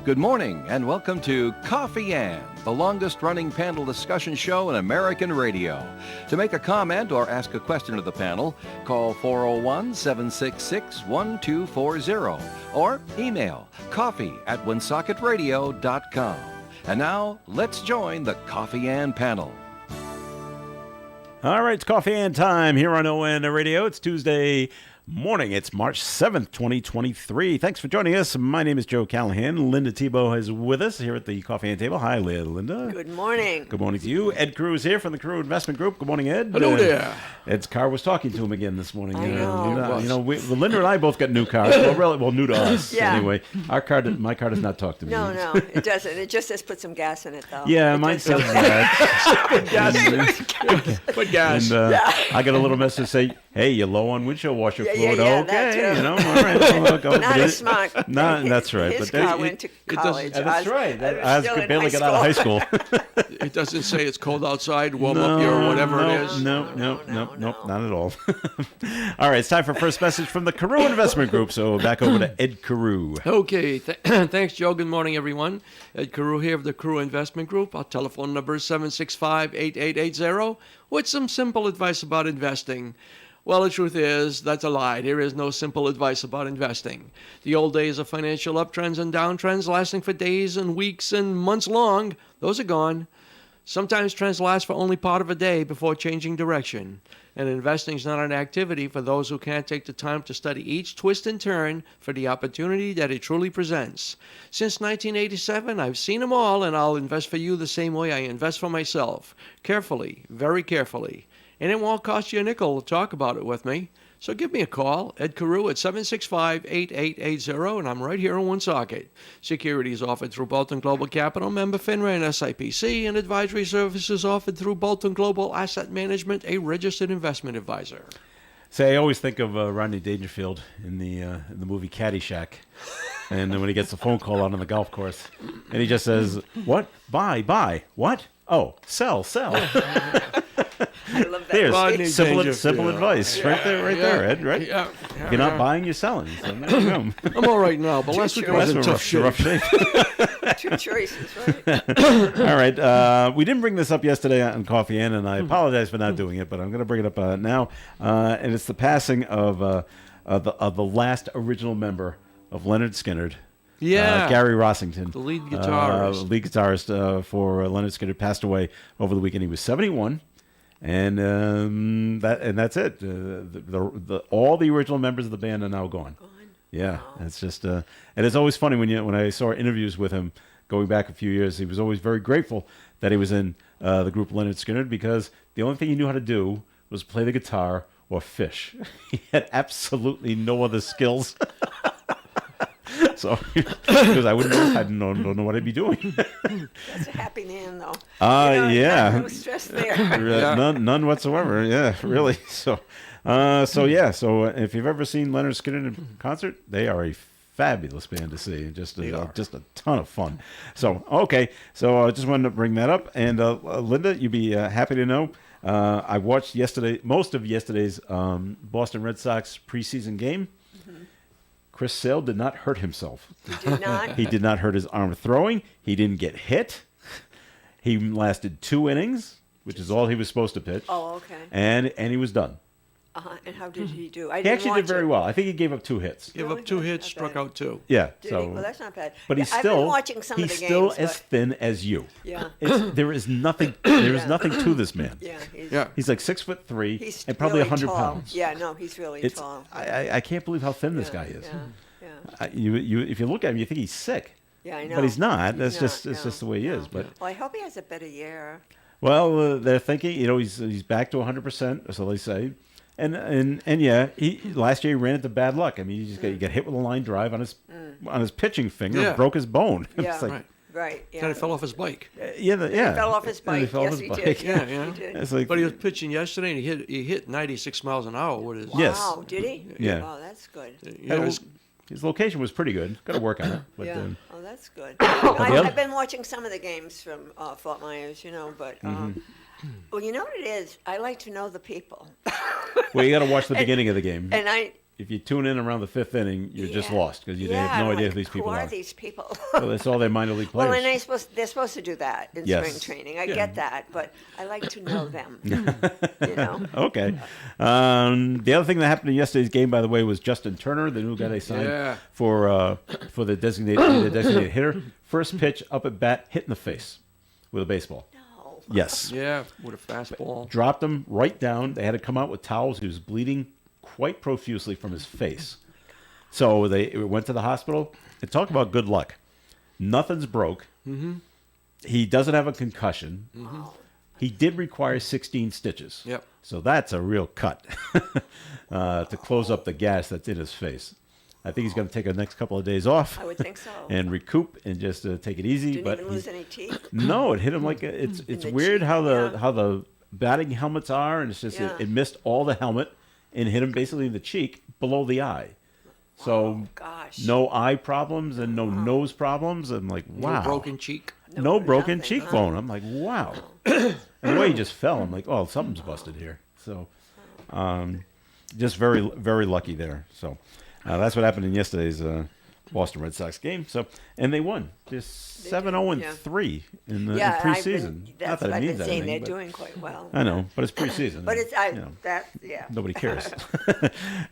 Good morning and welcome to Coffee Ann, the longest-running panel discussion show in American radio. To make a comment or ask a question of the panel, call 401-766-1240 or email coffee@woonsocketradio.com. And now, let's join the Coffee Ann panel. All right, it's Coffee Ann time here on ON Radio. It's Tuesday morning. It's March 7th, 2023. Thanks for joining us. My name is Joe Callahan. Linda Tebow is with us here at the Coffee Ann table. Hi, Linda. Good morning. Good morning to you. Ed Carew is here from the Carew Investment Group. Good morning, Ed. Hello there. Ed's car was talking to him again this morning. I know. Linda and I both got new cars. Well, new to us. Yeah. Anyway, my car does not talk to me. No, it doesn't. It just says put some gas in it, though. Yeah, mine says that. Put gas. And I got a little message say, "Hey, you're low on windshield washer fluid." Yeah, Okay, that too. all right. Well, go Not as smart. No, that's right. His but car went to college. That's right. I was still in barely high got out of high school. school. It doesn't say it's cold outside, warm up here, or whatever it is. No, not at all. All right, it's time for first message from the Carew Investment Group. So back over to Ed Carew. Okay, thanks, Joe. Good morning, everyone. Ed Carew here of the Carew Investment Group. Our telephone number is 765-8880 with some simple advice about investing. Well, the truth is, that's a lie. There is no simple advice about investing. The old days of financial uptrends and downtrends lasting for days and weeks and months long, those are gone. Sometimes trends last for only part of a day before changing direction. And investing is not an activity for those who can't take the time to study each twist and turn for the opportunity that it truly presents. Since 1987, I've seen them all, and I'll invest for you the same way I invest for myself. Carefully, very carefully. And it won't cost you a nickel to talk about it with me. So give me a call, Ed Carew, at 765-8880, and I'm right here in Woonsocket. Securities offered through Bolton Global Capital, member FINRA and SIPC, and advisory services offered through Bolton Global Asset Management, a registered investment advisor. Say, I always think of Rodney Dangerfield in the movie Caddyshack. And then when he gets a phone call out on the golf course, and he just says, "What? Buy. What? Oh, sell." I love that. There's simple advice. Right there, Ed, right? Yeah. If you're not buying, you're selling. So there you go. I'm all right now, but last week I was in tough shape. Two choices, right? All right. We didn't bring this up yesterday on Coffee Ann, and I apologize for not doing it, but I'm going to bring it up now. And it's the passing of the last original member of Leonard Skinner. Yeah. Gary Rossington. The lead guitarist. Lead guitarist for Leonard Skinner passed away over the weekend. He was 71. And that's it. All the original members of the band are now gone. Yeah, it's just and it's always funny when I saw interviews with him going back a few years. He was always very grateful that he was in the group Leonard Skinner because the only thing he knew how to do was play the guitar or fish. He had absolutely no other skills. So, because I don't know what I'd be doing. That's a happy man, though. Yeah. No stress there. None whatsoever. Yeah, really. So if you've ever seen Leonard Skinner in concert, they are a fabulous band to see. Just a ton of fun. So, okay. So I just wanted to bring that up. And Linda, you'd be happy to know, I watched most of yesterday's Boston Red Sox preseason game. Chris Sale did not hurt himself. He did not? He did not hurt his arm throwing. He didn't get hit. He lasted 2 innings, which is all he was supposed to pitch. Oh, okay. And he was done. And how did he do? He actually did very well. I think he gave up 2 hits. Gave up 2 hits, struck out 2. Yeah. Did he? Well, that's not bad. But I've been watching some of the games. He's still as thin as you. Yeah. There is nothing. There is nothing to this man. Yeah. He's like 6'3" He's and probably really 100 tall. pounds. Yeah. No, he's really tall. I can't believe how thin this guy is. Yeah. If you look at him, you think he's sick. Yeah, I know. But he's not. It's just the way he is. No. But well, I hope he has a better year. well, they're thinking. He's back to 100%. So they say. And yeah, last year he ran into bad luck. I mean, he got hit with a line drive on his pitching finger, broke his bone. Yeah, It's like, right. Yeah. Kind of fell off his bike. He fell off his bike. Yes, he did. Yeah. He did. It's like, But he was pitching yesterday, and he hit 96 miles an hour with his. Yes. Wow, did he? Yeah. Oh, that's good. his location was pretty good. Got to work on it. But, Yeah. Oh, that's good. I've been watching some of the games from Fort Myers, but well, you know what it is? I like to know the people. well, you got to watch the beginning of the game. And if you tune in around the fifth inning, you're just Yeah. lost because you Yeah, have no I'm idea like, who these people Who are are. these people? Well, that's all their minor league players. Well, and they're supposed to do that in Yes. spring training. I Yeah. get that, but I like to know them. you know? Okay. The other thing that happened in yesterday's game, by the way, was Justin Turner, the new guy they signed Yeah. for the designated hitter. First pitch up at bat, hit in the face with a baseball. No. Yes. Yeah, with a fastball. Dropped him right down. They had to come out with towels. He was bleeding quite profusely from his face. So they went to the hospital. And talk about good luck. Nothing's broke. Mm-hmm. He doesn't have a concussion. Mm-hmm. He did require 16 stitches. Yep. So that's a real cut to close up the gas that's in his face. I think he's going to take the next couple of days off I would think so. and recoup and just take it easy. Didn't but even lose any teeth. no, it hit him like it's the weird cheek, how yeah. the batting helmets are, and it's just Yeah. it missed all the helmet and hit him basically in the cheek below the eye. So Gosh. no eye problems and no nose problems. I'm like, wow, No broken cheek. no broken nothing, cheekbone. I'm like, wow. And the way he just fell, I'm like, oh, something's busted here. So, just very, very lucky there. So, that's what happened in yesterday's Boston Red Sox game. So, and they won, just 7-0-3 in the Yeah, in preseason. Not that's that what it I've means been saying. anything, They're but- doing quite well. I know, but it's preseason. But it's you know, yeah. nobody cares.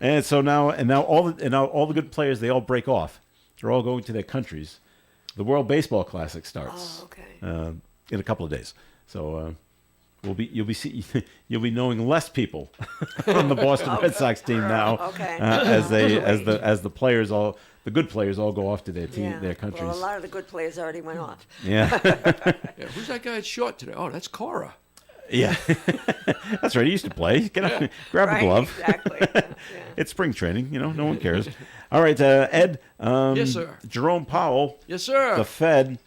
And so now all the good players, they all break off. They're all going to their countries. The World Baseball Classic starts Oh, okay. in a couple of days. So you'll be knowing less people on the Boston Red Sox team now Okay. as the players all the good players all go off to their team their countries. Well, a lot of the good players already went off. Yeah. Yeah, who's that guy at short today? Oh, that's Cora. Yeah, that's right. He used to play. Get up, grab Right, a glove. exactly. Yeah. It's spring training. No one cares. All right, Ed. Yes, sir. Jerome Powell, Yes, sir. the Fed.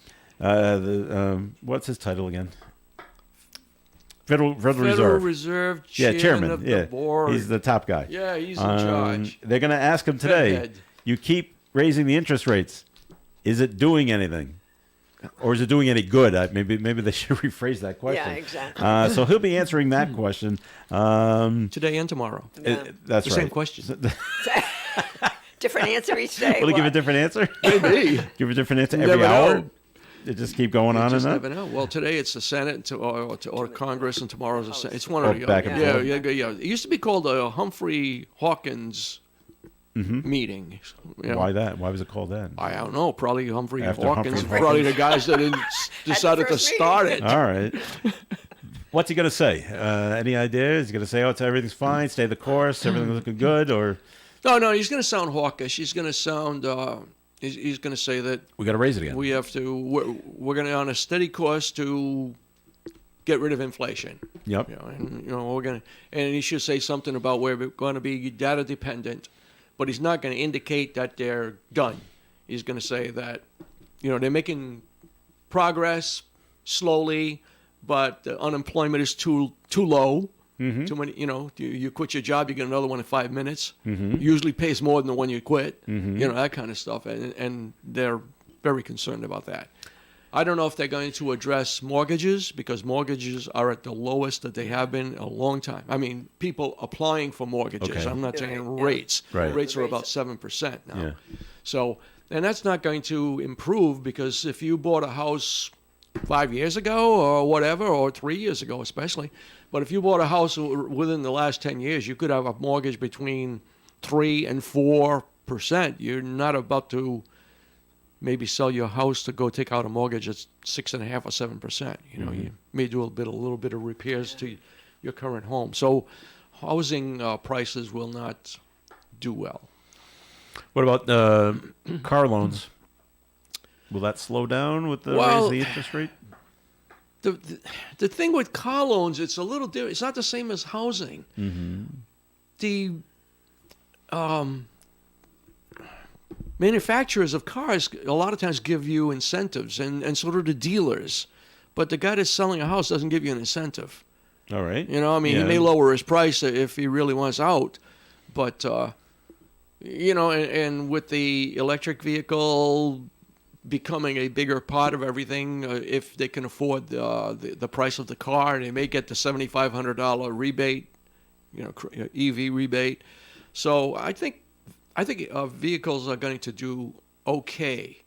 What's his title again? Federal Reserve. Reserve Yeah, chairman. of Yeah, the board. he's the top guy. Yeah, he's in charge. They're going to ask him today. Fed. You keep raising the interest rates. Is it doing anything? Or is it doing any good? Maybe they should rephrase that question. Yeah, exactly. So he'll be answering that question. Today and tomorrow. Yeah. That's The right. same question. Different answer each day. Will he give a What? different answer? Maybe. Give a different answer You every never hour? know. They just keep going on Just and never on? know. Well, today it's the Senate or Congress, and tomorrow's the Senate. It's one Oh, or the back other. and Yeah, forth. yeah. It used to be called the Humphrey Hawkins meeting. You know, Why that? Why was it called that? I don't know. Probably Humphrey After Hawkins. Humphrey Probably the guys that decided to first meeting. start it. All right. What's he going to say? Any idea? Is he going to say, oh, everything's fine, stay the course, everything's looking good? Or No, he's going to sound hawkish. He's going to sound. He's going to say that we got to raise it again? we have to. We're going to on a steady course to get rid of inflation. Yep. We're going to, and he should say something about where we're going to be data dependent, but he's not going to indicate that they're done. He's going to say that, they're making progress slowly, but the unemployment is too low. Mm-hmm. Too many, you quit your job, you get another one in 5 minutes. Usually pays more than the one you quit. That kind of stuff, and they're very concerned about that. I don't know if they're going to address mortgages because mortgages are at the lowest that they have been in a long time. I mean, people applying for mortgages. Okay. I'm not saying Yeah. rates. Right. Rates are about 7% now. Yeah. So, and that's not going to improve because if you bought a house 5 years ago or whatever, or 3 years ago especially, but if you bought a house within the last 10 years, you could have a mortgage between 3 and 4%. You're not about to maybe sell your house to go take out a mortgage at 6.5% or 7%. You may do a little bit of repairs to your current home. So housing prices will not do well. What about car loans? Will that slow down with the raise the interest rate? The thing with car loans, it's a little different. It's not the same as housing. The manufacturers of cars a lot of times give you incentives, and so do the dealers. But the guy that's selling a house doesn't give you an incentive. All right. He may lower his price if he really wants out. But, and with the electric vehicle becoming a bigger part of everything, if they can afford the price of the car, they may get the $7,500 rebate, EV rebate. So I think I think vehicles are going to do okay.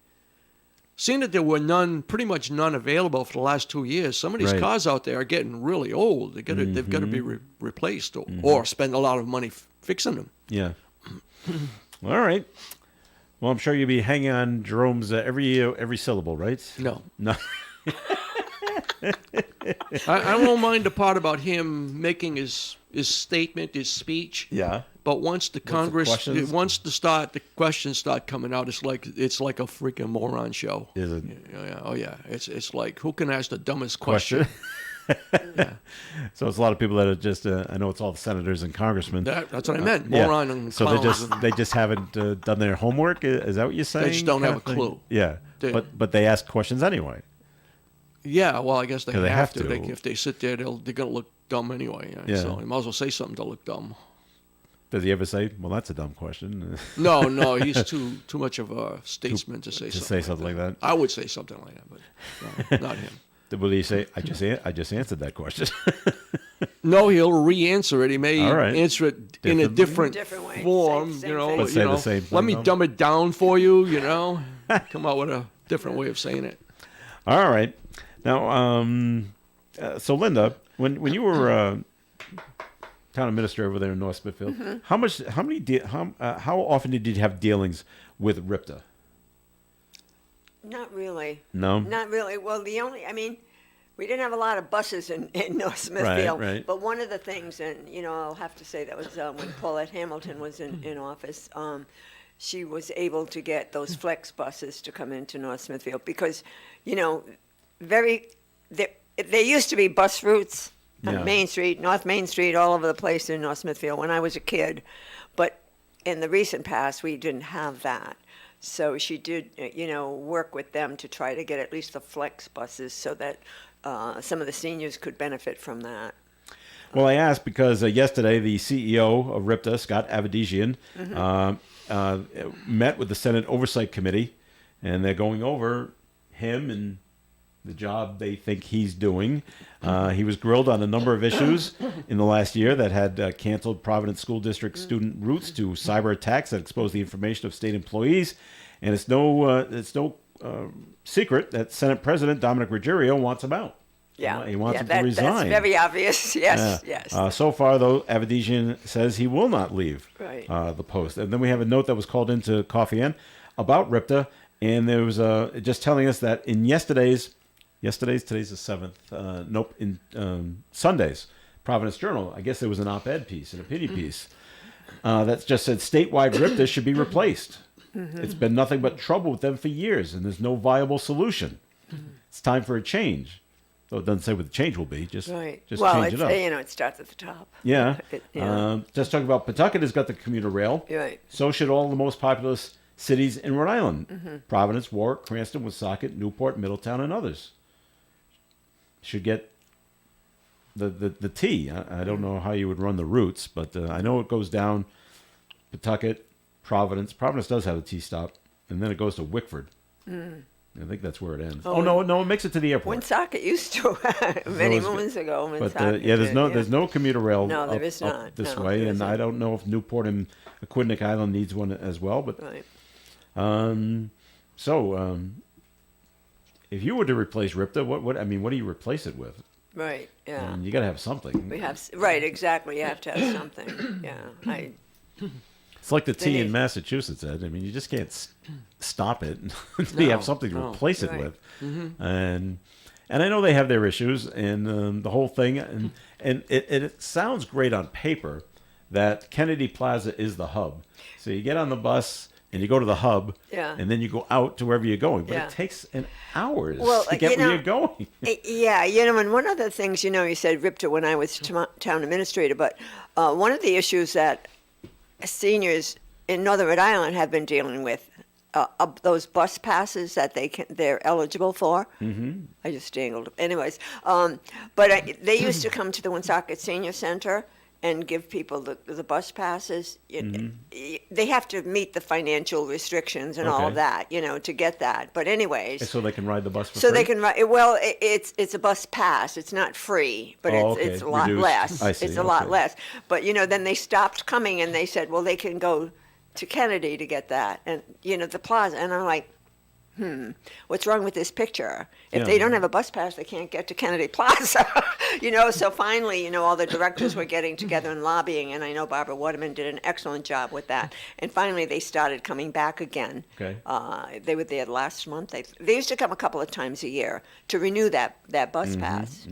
Seeing that there were pretty much none available for the last 2 years, some of these Right. cars out there are getting really old. They've got to be replaced or spend a lot of money fixing them. Yeah. All right. Well, I'm sure you'll be hanging on Jerome's every syllable, right? No. No. I won't mind the part about him making his statement, his speech. Yeah. But once the questions? the questions start coming out, it's like a freaking moron show. Is it? Yeah, oh yeah. It's like, who can ask the dumbest question? So it's a lot of people that are just. I know it's all the senators and congressmen. That's what I meant. Yeah. Moron and So clowns. they just haven't done their homework. Is that what you're saying? just don't kind have of a thing? clue. Yeah. They- But they ask questions anyway. Yeah, well, I guess they 'Cause they have have to. to. If they sit there, they're going to look dumb anyway. Yeah. So you might as well say something to look dumb. Does he ever say, "Well, that's a dumb question"? No, he's too much of a statesman to say to something. say something like that. I would say something like that, but no, not him. Will he say, "I just answered that question"? No, he'll re-answer it. He may All right. answer it in a different Different way. form. Same you know, thing. But say the same Let thing, me though. dumb it down for you. You know, come out with a different way of saying it. All right. Now, so Linda, when you were town administrator over there in North Smithfield, how often did you have dealings with RIPTA? Not really. No. Not really. Well, we didn't have a lot of buses in North Smithfield. right. But one of the things, and I'll have to say that was when Paulette Hamilton was in office. She was able to get those flex buses to come into North Smithfield because, there used to be bus routes Yeah. on Main Street, North Main Street, all over the place in North Smithfield when I was a kid. But in the recent past, we didn't have that. So she did, work with them to try to get at least the flex buses so that some of the seniors could benefit from that. Well, I asked because yesterday the CEO of RIPTA, Scott Avedisian, met with the Senate Oversight Committee, and they're going over him and the job they think he's doing. He was grilled on a number of issues in the last year that had canceled Providence School District student routes to cyber attacks that exposed the information of state employees. And it's no secret that Senate President Dominic Ruggiero wants him out. Yeah, He wants him to that's resign. very obvious. Yes, Yeah. yes. So far, though, Avedisian says he will not leave Right. the post. And then we have a note that was called into Coffee Inn about RIPTA, and there was just telling us that in today's the 7th, in Sunday's Providence Journal, I guess there was an op-ed piece, an opinion piece, that just said statewide RIPTA should be replaced. It's been nothing but trouble with them for years, and there's no viable solution. It's time for a change. Though it doesn't say what the change will be, just Right. just Well, change it up. it starts at the top. Yeah. Yeah. Just talking about Pawtucket has got the commuter rail. Right. So should all the most populous cities in Rhode Island. Providence, Warwick, Cranston, Woonsocket, Newport, Middletown, and others. Should get the T. I don't know how you would run the routes, but I know it goes down Pawtucket, Providence. Providence does have a T stop, and then it goes to Wickford. I think that's where it ends. Oh, no, it makes it to the airport. Woonsocket used to many So it's- moons ago. But Woonsocket there's did, no yeah. there's no commuter rail No, there up, is up not. this No, way, there and I isn't. don't know if Newport and Aquidneck Island needs one as well. But Right. if you were to replace RIPTA, what do you replace it with? Right. Yeah. You got to have something. We have right. Exactly. You have to have something. Yeah. It's like the T They in need- Massachusetts, Ed. I mean, you just can't stop it until you have something to no. replace it Right. with. And I know they have their issues and the whole thing, and it sounds great on paper that Kennedy Plaza is the hub. So you get on the bus and you go to the hub, Yeah. and then you go out to wherever you're going. But Yeah. it takes an hours Well, to get where you're going. Yeah, and one of the things, you said RIPTA when I was town administrator, but one of the issues that seniors in Northern Rhode Island have been dealing with, those bus passes that they're eligible for. Mm-hmm. I just dangled. Anyways, they used to come to the Woonsocket Senior Center and give people the bus passes. They have to meet the financial restrictions and all Okay. of that, to get that. But anyways. So they can ride the bus for So free? they can ride. Well, it's a bus pass. It's not free, but Oh, it's okay. a lot Reduced. less. I see, It's a lot okay. less. But then they stopped coming, and they said, well, they can go to Kennedy to get that, and the plaza, and I'm like, what's wrong with this picture? If they don't have a bus pass, they can't get to Kennedy Plaza. So finally, all the directors were getting together and lobbying, and I know Barbara Waterman did an excellent job with that. And finally, they started coming back again. Okay. They were there last month. They used to come a couple of times a year to renew that bus pass.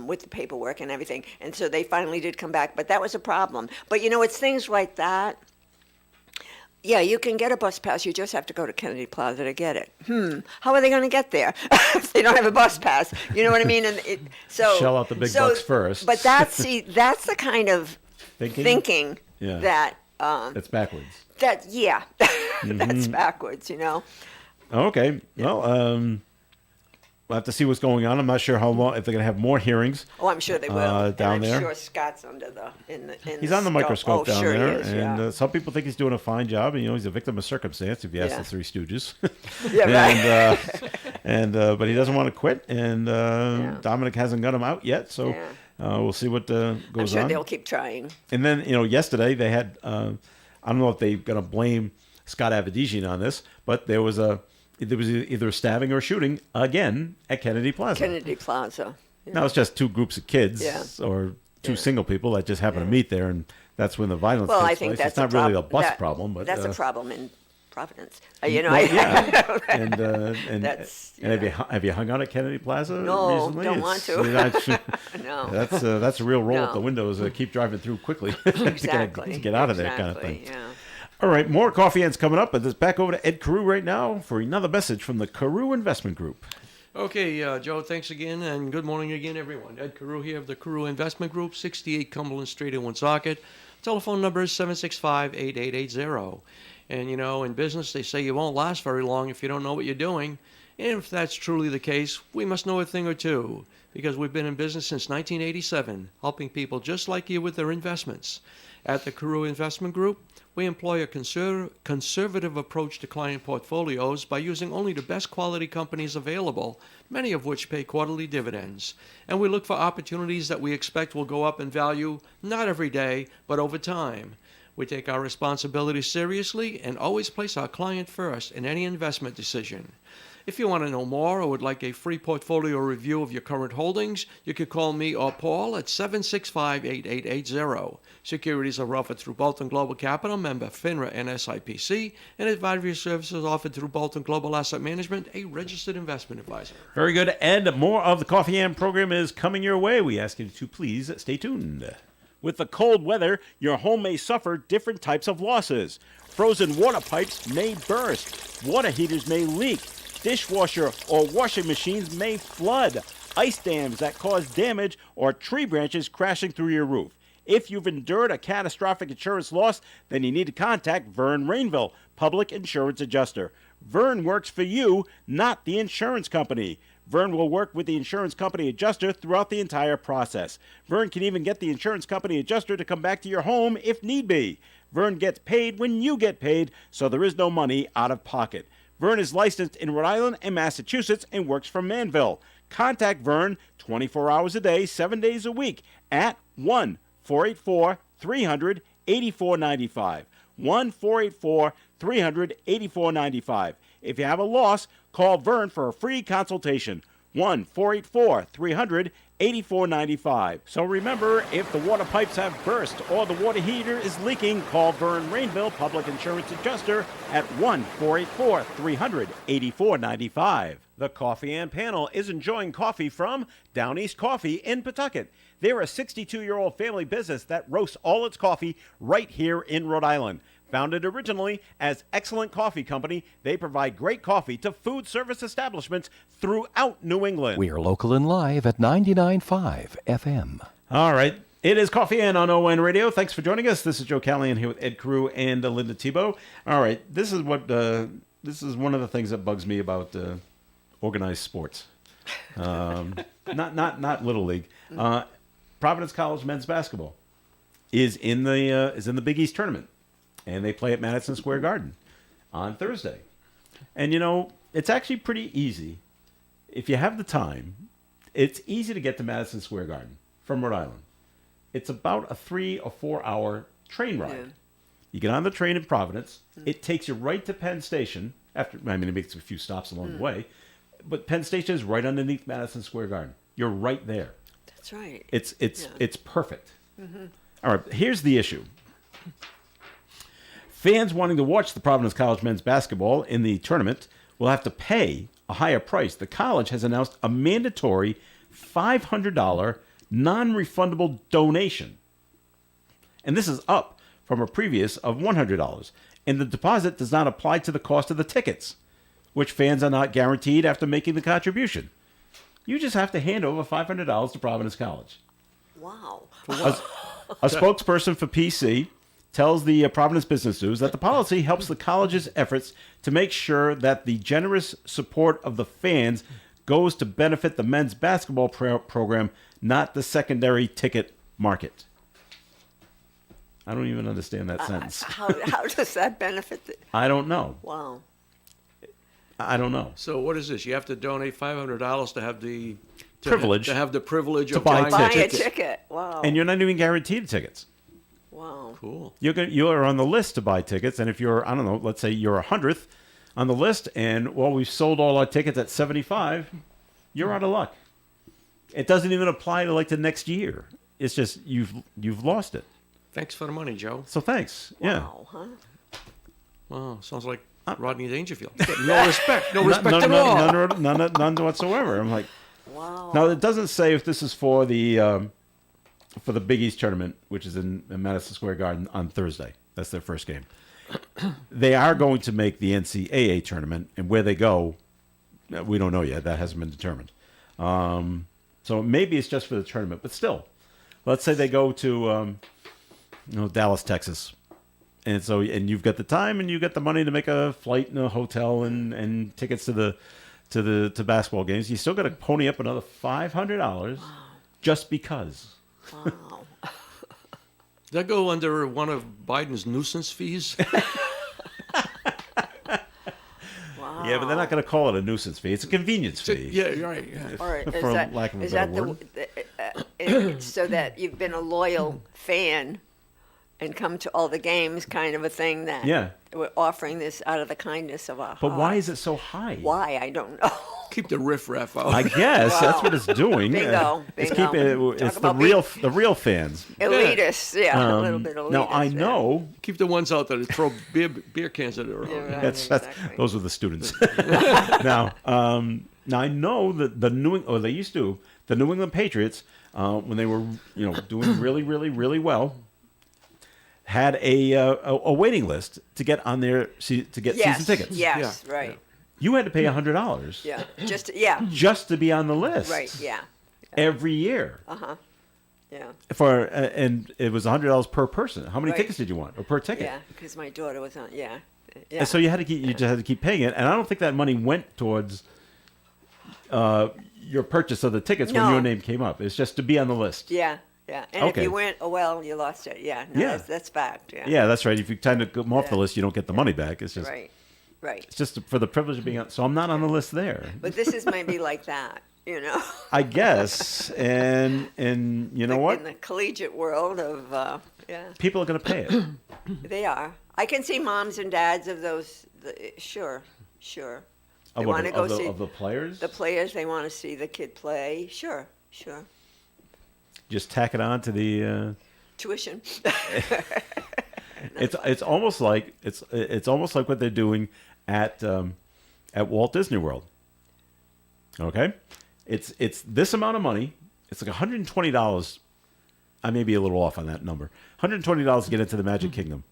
With the paperwork and everything. And so they finally did come back, but that was a problem. But it's things like that. Yeah, you can get a bus pass. You just have to go to Kennedy Plaza to get it. How are they going to get there if they don't have a bus pass? You know what I mean? And shell out the big bucks first. But that's the kind of thinking Yeah. that That's backwards. that's backwards. Okay. Well, we'll have to see what's going on. I'm not sure how long, if they're going to have more hearings. Oh, I'm sure they will. Down and I'm there. sure Scott's He's on the microscope down sure there, he is, and some people think he's doing a fine job. And he's a victim of circumstance. If you ask Yeah. the Three Stooges, Yeah, right. but he doesnn't want to quit, and Dominic hasn't got him out yet. So we'll see what I'm goes sure on. they'll keep trying. And then yesterday they had I don't know if they're going to blame Scott Avedisian on this, but there was either a stabbing or shooting again at Kennedy Plaza. Kennedy Plaza. Now it's just two groups of kids or two Yeah. single people that just happen to meet there, and that's when the violence Well, takes I think place. that's It's not really a bus that- problem, but that's a problem in Providence. well, I and That's, and have you hung out at Kennedy Plaza No, recently? don't want to. No. That's a real roll up No. the windows. Keep driving through quickly to get out of there, kind of thing. Yeah. All right, more Coffee Ends coming up, but it's back over to Ed Carew right now for another message from the Carew Investment Group. Okay, Joe, thanks again, and good morning again, everyone. Ed Carew here of the Carew Investment Group, 68 Cumberland Street in Woonsocket. Telephone number is 765-8880. And, in business, they say you won't last very long if you don't know what you're doing. And if that's truly the case, we must know a thing or two, because we've been in business since 1987, helping people just like you with their investments. At the Carew Investment Group, we employ a conservative approach to client portfolios by using only the best quality companies available, many of which pay quarterly dividends. And we look for opportunities that we expect will go up in value, not every day, but over time. We take our responsibility seriously and always place our client first in any investment decision. If you want to know more or would like a free portfolio review of your current holdings, you could call me or Paul at 765-8880. Securities are offered through Bolton Global Capital, member FINRA and SIPC, and advisory services offered through Bolton Global Asset Management, a registered investment advisor. Very good, Ed. More of the Coffee Am program is coming your way. We ask you to please stay tuned. With the cold weather, your home may suffer different types of losses. Frozen water pipes may burst. Water heaters may leak. Dishwasher or washing machines may flood. Ice dams that cause damage or tree branches crashing through your roof. If you've endured a catastrophic insurance loss, then you need to contact Vern Rainville, Public Insurance Adjuster. Vern works for you, not the insurance company. Vern will work with the insurance company adjuster throughout the entire process. Vern can even get the insurance company adjuster to come back to your home if need be. Vern gets paid when you get paid, so there is no money out of pocket. Vern is licensed in Rhode Island and Massachusetts and works from Manville. Contact Vern 24 hours a day, 7 days a week at 1-484-300-8495. 1-484-300-8495. If you have a loss, call Vern for a free consultation. 1-484-300-8495. So remember, if the water pipes have burst or the water heater is leaking, call Vern Rainville, Public Insurance Adjuster, at 1-484-300-8495. The Coffee and Panel is enjoying coffee from Down East Coffee in Pawtucket. They're a 62-year-old family business that roasts all its coffee right here in Rhode Island. Founded originally as Excellent Coffee Company, they provide great coffee to food service establishments throughout New England. We are local and live at 99.5 FM. All right. It is Coffee and on ON Radio. Thanks for joining us. This is Joe Callahan here with Ed Carew and Linda Tebow. All right. This is one of the things that bugs me about organized sports. Not Little League. Providence College men's basketball is in the Big East tournament. And they play at Madison Square Garden on Thursday. And, it's actually pretty easy. If you have the time, it's easy to get to Madison Square Garden from Rhode Island. It's about a 3 or 4 hour train ride. You get on the train in Providence. It takes you right to Penn Station. It makes a few stops along the way. But Penn Station is right underneath Madison Square Garden. You're right there. That's right. It's perfect. All right, here's the issue. Fans wanting to watch the Providence College men's basketball in the tournament will have to pay a higher price. The college has announced a mandatory $500 non-refundable donation. And this is up from a previous of $100. And the deposit does not apply to the cost of the tickets, which fans are not guaranteed after making the contribution. You just have to hand over $500 to Providence College. Wow. A spokesperson for PC tells the Providence Business News that the policy helps the college's efforts to make sure that the generous support of the fans goes to benefit the men's basketball program, not the secondary ticket market. I don't even understand that sentence. How does that benefit? I don't know. Wow. I don't know. So what is this? You have to donate $500 to have the Privilege to have the privilege to of buy buying tickets. Buy a ticket. Wow. And you're not even guaranteed tickets. Wow. Cool. You're on the list to buy tickets, and if you're, I don't know, let's say you're 100th on the list, and we've sold all our tickets at 75, you're out of luck. It doesn't even apply to like the next year. It's just you've lost it. Thanks for the money, Joe. So thanks. Yeah. Wow, huh? Wow, sounds like Rodney Dangerfield. No respect. No respect at all. None whatsoever. I'm like, Wow. now it doesn't say if this is for the Big East tournament, which is in Madison Square Garden on Thursday. That's their first game. They are going to make the NCAA tournament, and where they go, we don't know yet. That hasn't been determined. So maybe it's just for the tournament, but still, let's say they go to Dallas, Texas, and you've got the time and you got the money to make a flight and a hotel and tickets to basketball games. You still got to pony up another $500 just because. Wow. Does that go under one of Biden's nuisance fees? Wow. Yeah, but they're not going to call it a nuisance fee. It's a convenience fee. Yeah, right. Yeah. All right. For lack of a better word. So that you've been a loyal fan and come to all the games, kind of a thing that Yeah. we're offering this out of the kindness of our heart. But why is it so high? Why? I don't know. Keep the riffraff out. I guess Wow. that's what it's doing. Bingo, It's bingo. keeping Talk it's about the real fans. Elitist, yeah, a little bit elitist. Now I yeah. know Keep the ones out there that throw beer cans at it. Yeah, right, that's exactly. those are the students. now I know that the New England Patriots when they were doing really really really well had a waiting list to get on their to get Yes, season tickets. yes, Yeah, right. You had to pay $100 Yeah, just to be on the list. right, yeah, Every year. yeah, And it was $100 per person. How many Right. tickets did you want, or per ticket? yeah. Because my daughter was on, yeah. And so you just had to keep paying it, and I don't think that money went towards your purchase of the tickets when No. your name came up. It's just to be on the list. Yeah, yeah. And Okay. if you went, oh well, you lost it. Yeah, no, Yeah. that's fact. Yeah, Yeah, that's right. If you tend to come off the Yeah. list, you don't get the money back. It's just right, right. it's just for the privilege of being on. So I'm not on the list there. But this is maybe like that, you know. I guess, and you know what? In the collegiate world of, yeah, People are going to pay it. they are. I can see moms and dads of those. Sure. They Of want to go see the players. the players. They want to see the kid play. Sure. Just tack it on to the. Tuition. It's almost like it's almost like what they're doing at Walt Disney World. Okay, it's this amount of money. It's like $120. I may be a little off on that number. $120 to get into the Magic Kingdom,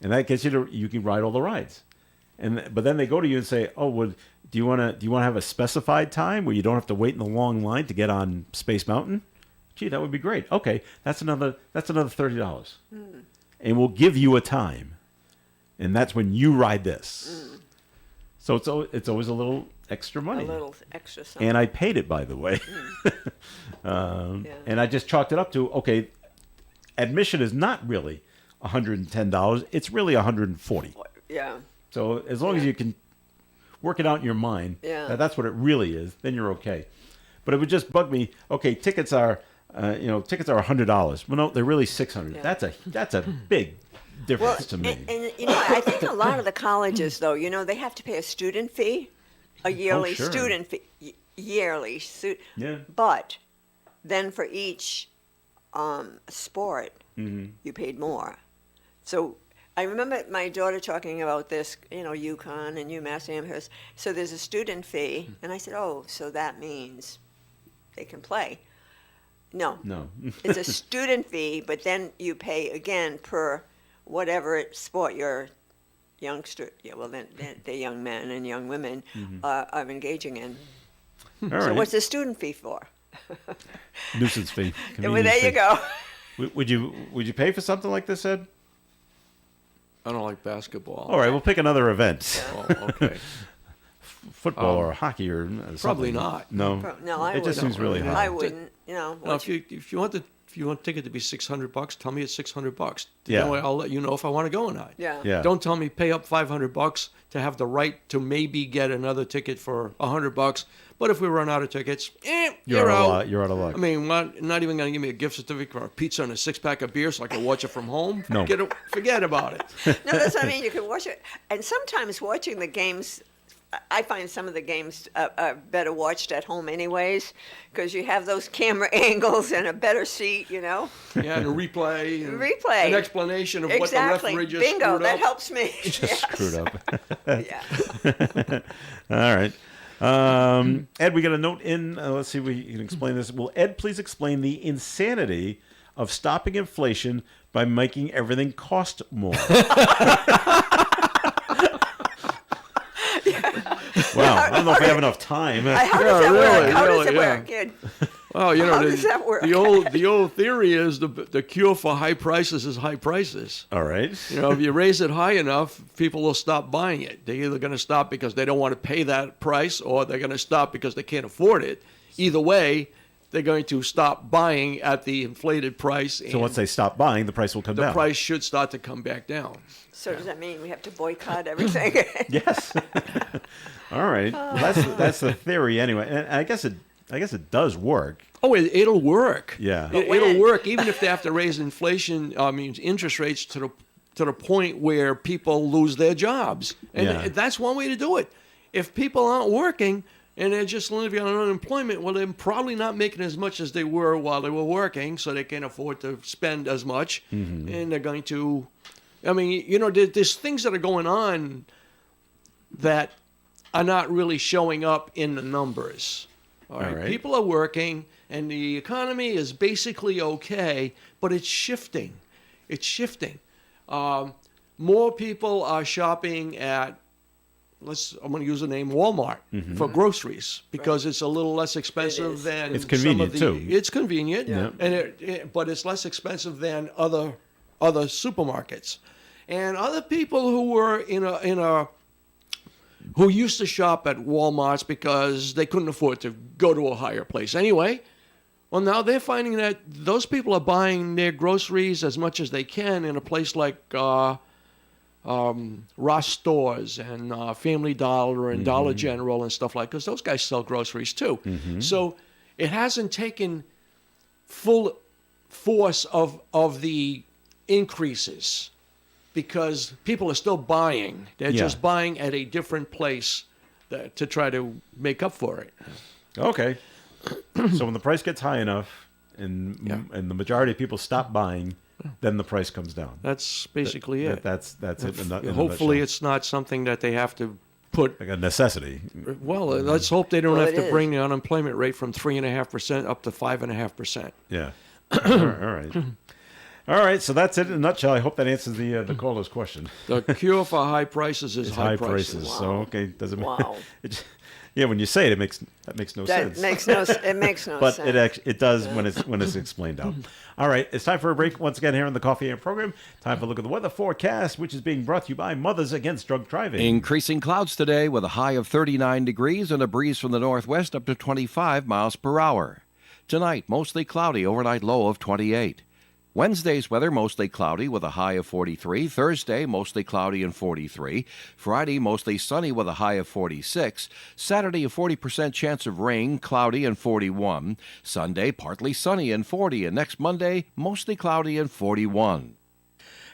and that gets you can ride all the rides. But then they go to you and say, "Oh, well, do you want to have a specified time where you don't have to wait in the long line to get on Space Mountain?" Gee, that would be great. Okay, that's another $30, and we'll give you a time, and that's when you ride this. So it's always a little extra money, A little extra something. and I paid it, by the way. Yeah. And I just chalked it up to admission is not really $110; it's really $140. Yeah. So as long as you can work it out in your mind, Yeah. that's what it really is, then you're okay. But it would just bug me. Okay, tickets are $100. Well, no, they're really $600. Yeah. That's a big difference to me. And I think a lot of the colleges, though, they have to pay a student fee, a yearly sure. student fee, yearly. Yeah. But then for each sport, Mm-hmm. you paid more. So I remember my daughter talking about this, UConn and UMass Amherst. So there's a student fee, and I said, oh, so that means they can play. No. It's a student fee, but then you pay again per whatever sport your youngster, then the young men and young women are engaging in. All So right. what's the student fee for? Nuisance fee. Well, Convenience there you fee. go. Would you pay for something like this, Ed? I don't like basketball. All right, we'll pick another event. Oh, okay. Football or hockey or something. Probably not. No. No, I It just wouldn't. seems really high. I wouldn't. Now, if you want the ticket to be $600, tell me it's $600. Yeah. That way I'll let you know if I want to go or not. Yeah. Yeah. Don't tell me pay up $500 to have the right to maybe get another ticket for $100. But if we run out of tickets, you're out. You're out of luck. I mean, not even going to give me a gift certificate for a pizza and a 6-pack of beer so I can watch it from home. No. Forget about it. No, that's what I mean. You can watch it. And sometimes watching the games, I find some of the games are better watched at home anyways, because you have those camera angles and a better seat, Yeah, and a replay. And Replay. An explanation of Exactly. what the referee just Bingo, screwed that up. helps me. Yes. Screwed up. Yeah. All right. Ed, we got a note in. Let's see if we can explain this. Will Ed please explain the insanity of stopping inflation by making everything cost more? Wow, I don't know if we have enough time. How does Yeah, that really, work? How does really, it yeah. work? Kid? Well, How does that work? the old theory is the cure for high prices is high prices. All right. If you raise it high enough, people will stop buying it. They're either going to stop because they don't want to pay that price, or they're going to stop because they can't afford it. Either way, they're going to stop buying at the inflated price. So once they stop buying, the price will come the down. price should start to come back down. So does that mean we have to boycott everything? Yes. All right. Well, that's the theory anyway, and I guess it does work. Oh, it'll work. Yeah. But It'll when? work even if they have to raise inflation. Interest rates to the point where people lose their jobs, and Yeah. that's one way to do it. If people aren't working and they're just living on unemployment, well, they're probably not making as much as they were while they were working, so they can't afford to spend as much, and they're going to. I mean, there's things that are going on that are not really showing up in the numbers. All right. People are working, and the economy is basically okay, but it's shifting. It's shifting. More people are shopping at, I'm going to use the name Walmart for groceries because it's a little less expensive than It's convenient, some of the, too. It's convenient, Yeah. and but it's less expensive than other supermarkets. And other people who were who used to shop at Walmarts because they couldn't afford to go to a higher place anyway. Well, now they're finding that those people are buying their groceries as much as they can in a place like Ross Stores and Family Dollar and Dollar General and stuff like that, because those guys sell groceries too. So it hasn't taken full force of the increases because people are still buying. They're just buying at a different place to try to make up for it. Okay. So when the price gets high enough and the majority of people stop buying, then the price comes down. That's basically it. That's it. in a Hopefully nutshell. it's not something that they have to put. like a necessity. Well, let's hope they don't Well, have it to is. bring the unemployment rate from 3.5% up to 5.5%. Yeah. All right. All right. So that's it in a nutshell. I hope that answers the caller's question. The cure for high prices is It's high prices. So okay, doesn't Wow. yeah, when you say it, that makes no That sense. it makes no But sense. it does when it's explained out. All right, it's time for a break once again here on the Coffee and program. Time for a look at the weather forecast, which is being brought to you by Mothers Against Drug Driving. Increasing clouds today with a high of 39 degrees and a breeze from the northwest up to 25 miles per hour. Tonight, mostly cloudy, overnight low of 28. Wednesday's weather, mostly cloudy with a high of 43. Thursday, mostly cloudy and 43. Friday, mostly sunny with a high of 46. Saturday, a 40% chance of rain, cloudy and 41. Sunday, partly sunny and 40. And next Monday, mostly cloudy and 41.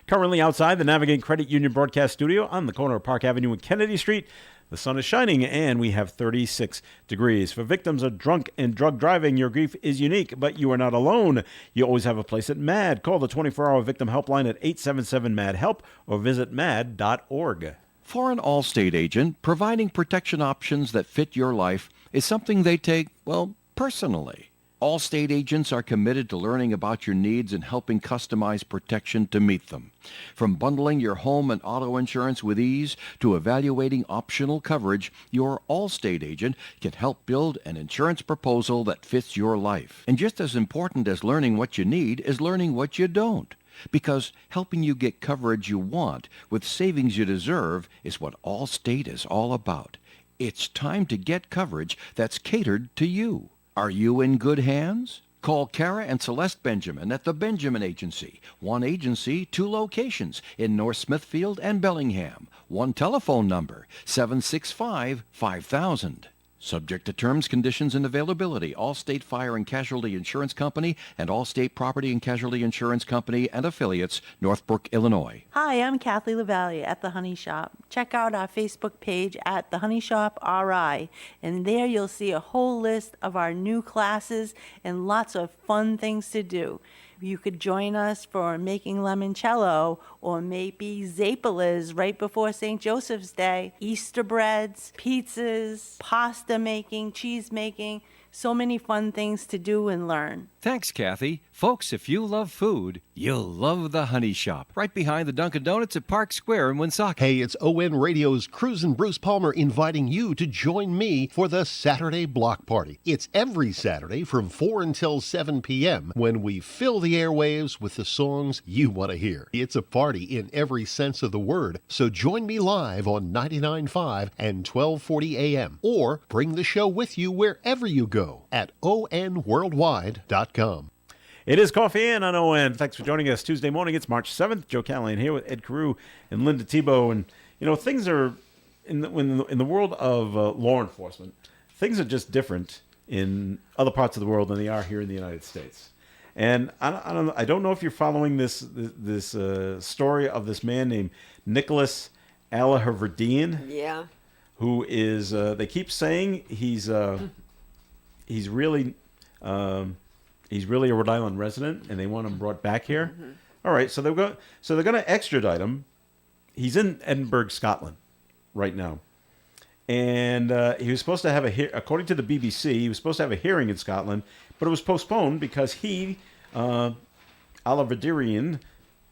Currently outside the Navigate Credit Union broadcast studio on the corner of Park Avenue and Kennedy Street. The sun is shining, and we have 36 degrees. For victims of drunk and drug driving, your grief is unique, but you are not alone. You always have a place at MAD. Call the 24-hour victim helpline at 877-MAD-HELP or visit mad.org. For an Allstate agent, providing protection options that fit your life is something they take, well, personally. Allstate agents are committed to learning about your needs and helping customize protection to meet them. From bundling your home and auto insurance with ease to evaluating optional coverage, your Allstate agent can help build an insurance proposal that fits your life. And just as important as learning what you need is learning what you don't. Because helping you get coverage you want with savings you deserve is what Allstate is all about. It's time to get coverage that's catered to you. Are you in good hands? Call Kara and Celeste Benjamin at the Benjamin Agency. One agency, 2 locations in North Smithfield and Bellingham. One telephone number, 765-5000. Subject to terms, conditions, and availability. Allstate Fire and Casualty Insurance Company and Allstate Property and Casualty Insurance Company and affiliates, Northbrook, Illinois. Hi, I'm Kathy LaValle at The Honey Shop. Check out our Facebook page at The Honey Shop RI, and there you'll see a whole list of our new classes and lots of fun things to do. You could join us for making limoncello or maybe Zapolas right before St. Joseph's Day, Easter breads, pizzas, pasta making, cheese making, so many fun things to do and learn. Thanks, Kathy. Folks, if you love food, you'll love the Honey Shop, right behind the Dunkin' Donuts at Park Square in Woonsocket. Hey, it's ON Radio's Cruisin' Bruce Palmer inviting you to join me for the Saturday Block Party. It's every Saturday from 4 until 7 p.m. when we fill the airwaves with the songs you want to hear. It's a party in every sense of the word, so join me live on 99.5 and 1240 a.m. or bring the show with you wherever you go at onworldwide.com. It is Coffee In on ON. Thanks for joining us Tuesday morning. It's March 7th. Joe Callahan here with Ed Carew and Linda Tebow. And, you know, things are, in the world of law enforcement, things are just different in other parts of the world than they are here in the United States. And I don't know if you're following this story of this man named Nicholas Alahaverdian. Yeah. Who is, they keep saying he's really a Rhode Island resident, and they want him brought back here. Mm-hmm. All right, so they're going to extradite him. He's in Edinburgh, Scotland, right now, and he was supposed to have according to the BBC, he was supposed to have a hearing in Scotland, but it was postponed because he, Alahaverdian,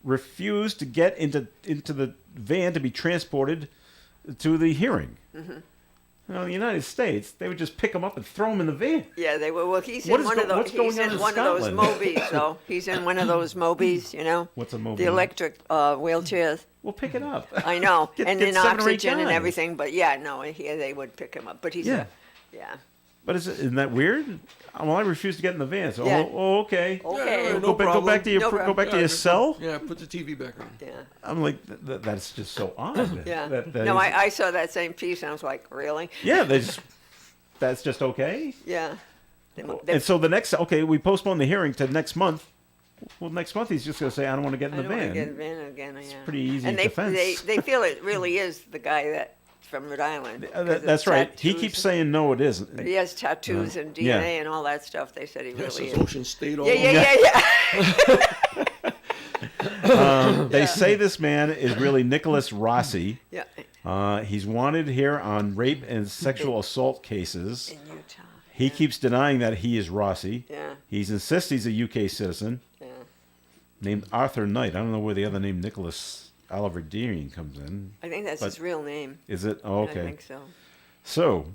refused to get into the van to be transported to the hearing. Mm-hmm. Now, in the United States, they would just pick him up and throw him in the van. Yeah, they would. Well, he's in one of those. He's in one of those Mobies, though. He's in one of those Mobies, you know. What's a Moby? The electric wheelchairs. Well, pick it up. I know, and in 7 or 8 oxygen and guys. everything. But yeah, no, here they would pick him up. But he's yeah. But isn't that weird? Well, I refuse to get in the van. So, Yeah. Okay. Okay. Yeah, Go back to your No go back to problem. your cell. Yeah, put the TV back on. Yeah. I'm like, that's just so odd. Yeah. That No, is- I saw that same piece and I was like, really? Yeah, that's just okay. Yeah. And so we postpone the hearing to next month. Well, next month he's just going to say, I don't want to get in I the don't want van. to get in the van again. It's Yeah. pretty easy and defense. they feel it really is the guy that from Rhode Island. 'cause That's of right. He tattoos. keeps saying no, it isn't. But he has tattoos and DNA Yeah. and all that stuff. They said he Yes, really it's is. Ocean State all Yeah. They say this man is really Nicholas Rossi. Yeah. He's wanted here on rape and sexual assault cases. In Utah. He keeps denying that he is Rossi. Yeah. He insists he's a UK citizen Yeah. named Arthur Knight. I don't know where the other name Nicholas Alahaverdian comes in. I think that's his real name. Is it? Oh, okay. I think so. So,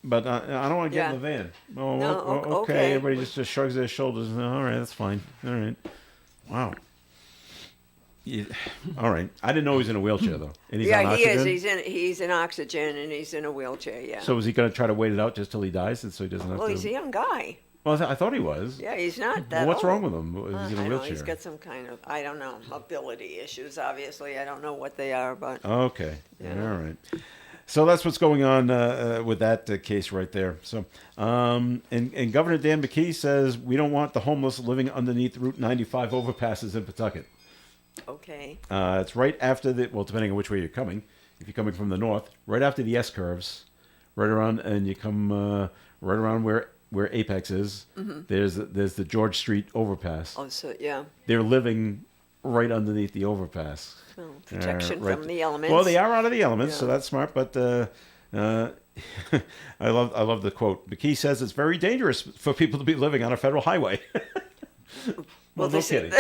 but I don't want to get in the van. Oh, No, okay. okay. Everybody just shrugs their shoulders. All right, that's fine. All right. Wow. Yeah. All right. I didn't know he was in a wheelchair though. And he's on Yeah, he oxygen? is. He's in oxygen and he's in a wheelchair. Yeah. So is he going to try to wait it out just till he dies, and so he doesn't have well, to? he's a young guy. Well, I thought he was. Yeah, he's not that. What's old. wrong with him? He's in a I know, wheelchair. he's got some kind of, I don't know, mobility issues. Obviously, I don't know what they are, but Okay. Yeah. All right. So that's what's going on with that case right there. So, and Governor Dan McKee says we don't want the homeless living underneath Route 95 overpasses in Pawtucket. Okay. It's right after depending on which way you're coming. If you're coming from the north, right after the S curves, right around, and you come right around where Apex is. There's the George Street overpass. Oh, so yeah. They're living right underneath the overpass. Well, protection Right. from the elements. Well, they are out of the elements, so Yeah. that's smart. But I love the quote. McKee says it's very dangerous for people to be living on a federal highway. Well, no this, kidding.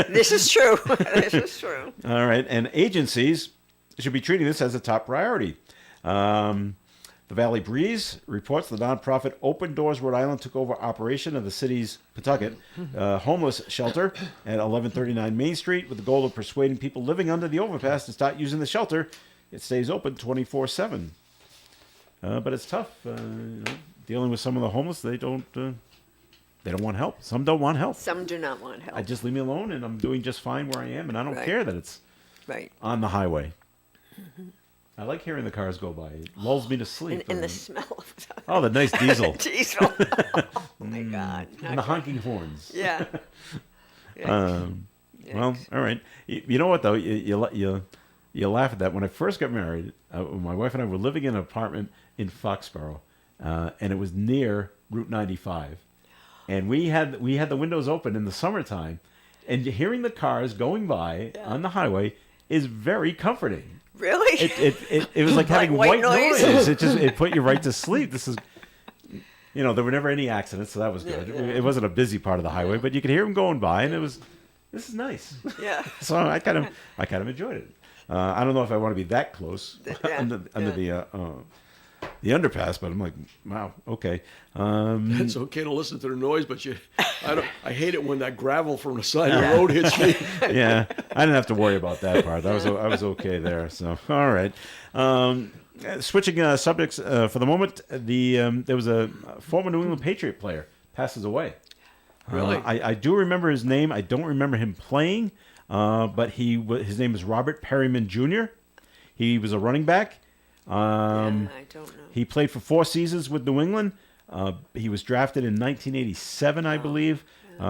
this is true. This is true. All right, and agencies should be treating this as a top priority. The Valley Breeze reports the nonprofit Open Doors Rhode Island took over operation of the city's Pawtucket homeless shelter at 1139 Main Street with the goal of persuading people living under the overpass to start using the shelter. It stays open 24/7. But it's tough. Dealing with some of the homeless, they don't want help. Some don't want help. Some do not want help. Just leave me alone, and I'm doing just fine where I am, and I don't Right. care that it's Right. on the highway. I like hearing the cars go by. It lulls me to sleep. And the smell of Oh, the nice diesel. diesel. Oh my God. And the honking horns. Yeah. Well, all right. You know what, though? You laugh at that. When I first got married, my wife and I were living in an apartment in Foxborough, and it was near Route 95. And we had the windows open in the summertime, and hearing the cars going by on the highway is very comforting. Really? It was like having white white noise? noise. It put you right to sleep. This is, there were never any accidents, so that was good. Yeah. It wasn't a busy part of the highway, but you could hear them going by, and this is nice. Yeah. So I kind of enjoyed it. I don't know if I want to be that close Yeah, under the underpass, but I'm like, wow, okay. It's okay to listen to the noise, but I hate it when that gravel from the side of the road hits me. Yeah, I didn't have to worry about that part. I was okay there. So all right. Switching subjects for the moment. There was a former New England Patriot player passes away. Really? I do remember his name. I don't remember him playing, but his name is Robert Perryman Jr. He was a running back. I don't know. He played for 4 seasons with New England. He was drafted in 1987, I believe.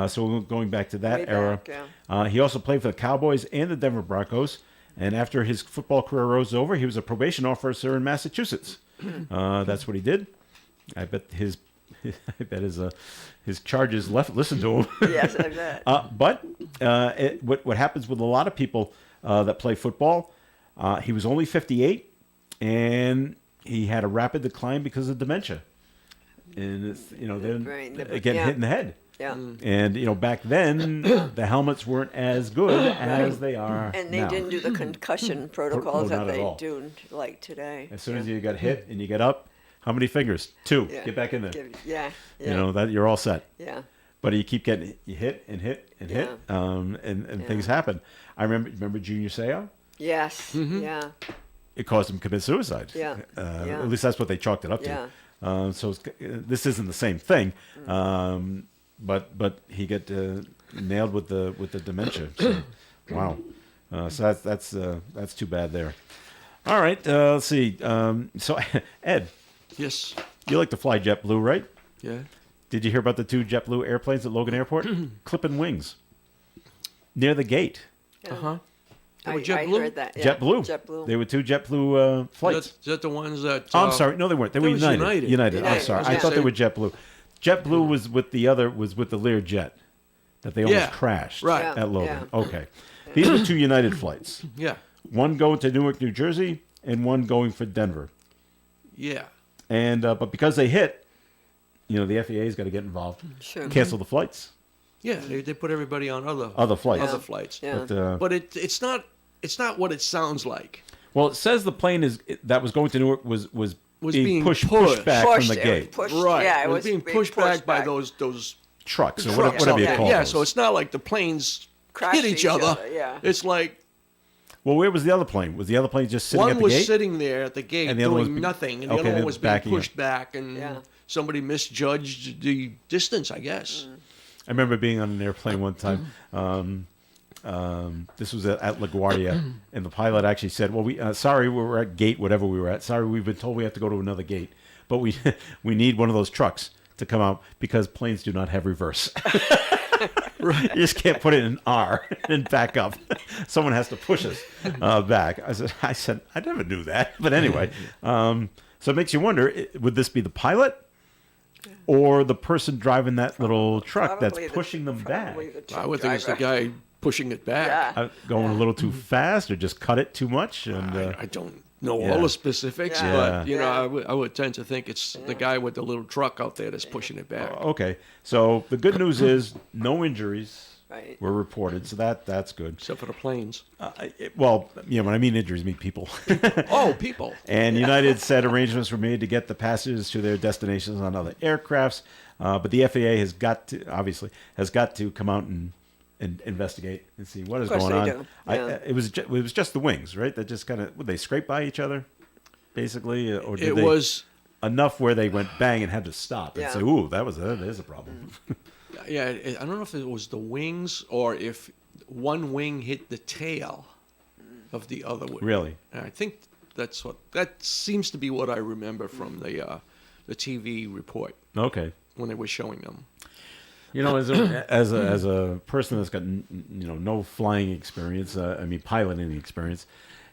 So we're going back to that Way era. back, yeah. He also played for the Cowboys and the Denver Broncos. And after his football career was over, he was a probation officer in Massachusetts. That's what he did. I bet his charges listened to him. Yes, I bet. But what happens with a lot of people that play football, he was only 58, and he had a rapid decline because of dementia. And it's, then Right, getting yeah. hit in the head. Yeah. And back then the helmets weren't as good as they are And they now. didn't do the concussion protocols not that at they all. do like today. As soon as you got hit and you get up, how many fingers? 2. Yeah. Get back in there. Yeah. That you're all set. Yeah. But you keep getting hit and hit and hit, and things happen. I remember Junior Seau. Yes. Yeah. It caused him to commit suicide. Yeah. Yeah. At least that's what they chalked it up Yeah. to. So this isn't the same thing, but he got nailed with the dementia. So, wow. So that's too bad there. All right. Let's see. So Ed, Yes. you like to fly JetBlue, right? Yeah. Did you hear about the 2 JetBlue airplanes at Logan Airport? Clipping wings near the gate. Uh-huh. I, were I JetBlue? heard that. Yeah. JetBlue. JetBlue. They were 2 JetBlue flights. Is that the ones that... Oh, I'm sorry. No, they weren't. They were was United. United. I'm sorry. I Yeah. thought they were JetBlue. JetBlue was with the Learjet that they almost Yeah. crashed Right. Yeah. at Logan. Okay. These were 2 United flights. Yeah. One going to Newark, New Jersey, and one going for Denver. Yeah. And but because they hit, the FAA's got to get involved. Sure. Cancel the flights. Yeah. They put everybody on Other flights. other flights. Yeah. But, But it's not what it sounds like. well, it says the plane that was going to Newark was being pushed pushed. back Pushed, from the it gate. was pushed, Right. Yeah, it was being pushed back by those Trucks or trucks whatever out you there. call Yeah. those. So it's not like the planes Crashed hit each each other. other, yeah. It's like Well, where was the other plane? Was the other plane just sitting one at the was gate? sitting there at the gate And the other doing was nothing, and the okay, other one then was being backing up. pushed back, and Yeah. somebody misjudged the distance, I guess. I remember being on an airplane one time. This was at LaGuardia, and the pilot actually said, "Well, sorry, we were at gate whatever we were at. Sorry, we've been told we have to go to another gate, but we we need one of those trucks to come out because planes do not have reverse." You just can't put it in R and back up. Someone has to push us back. I said, I never knew that. But anyway, so it makes you wonder, would this be the pilot or the person driving that little truck that's Probably the- pushing them back? probably the I truck would think it's the driver. guy pushing it back. Yeah. Going a little too fast or just cut it too much? And I don't know Yeah. all the specifics, Yeah. but you know, Yeah. I would tend to think it's the guy with the little truck out there that's pushing it back. okay, so the good news is no injuries Right. were reported, so that's good. Except for the planes. Well, when I mean injuries, I mean people. Oh, people. And United said arrangements were made to get the passengers to their destinations on other aircrafts, but the FAA has got to come out and investigate and see what is course going they on. do, yeah. It was just the wings, right? That just kind of would they scrape by each other, basically, or did It they was, enough where they went bang and had to stop and Yeah. say, "Ooh, there's a problem." yeah, I don't know if it was the wings or if one wing hit the tail of the other wing. Really? I think that seems to be what I remember from the TV report Okay. when they were showing them. As a person that's got no flying experience, piloting experience,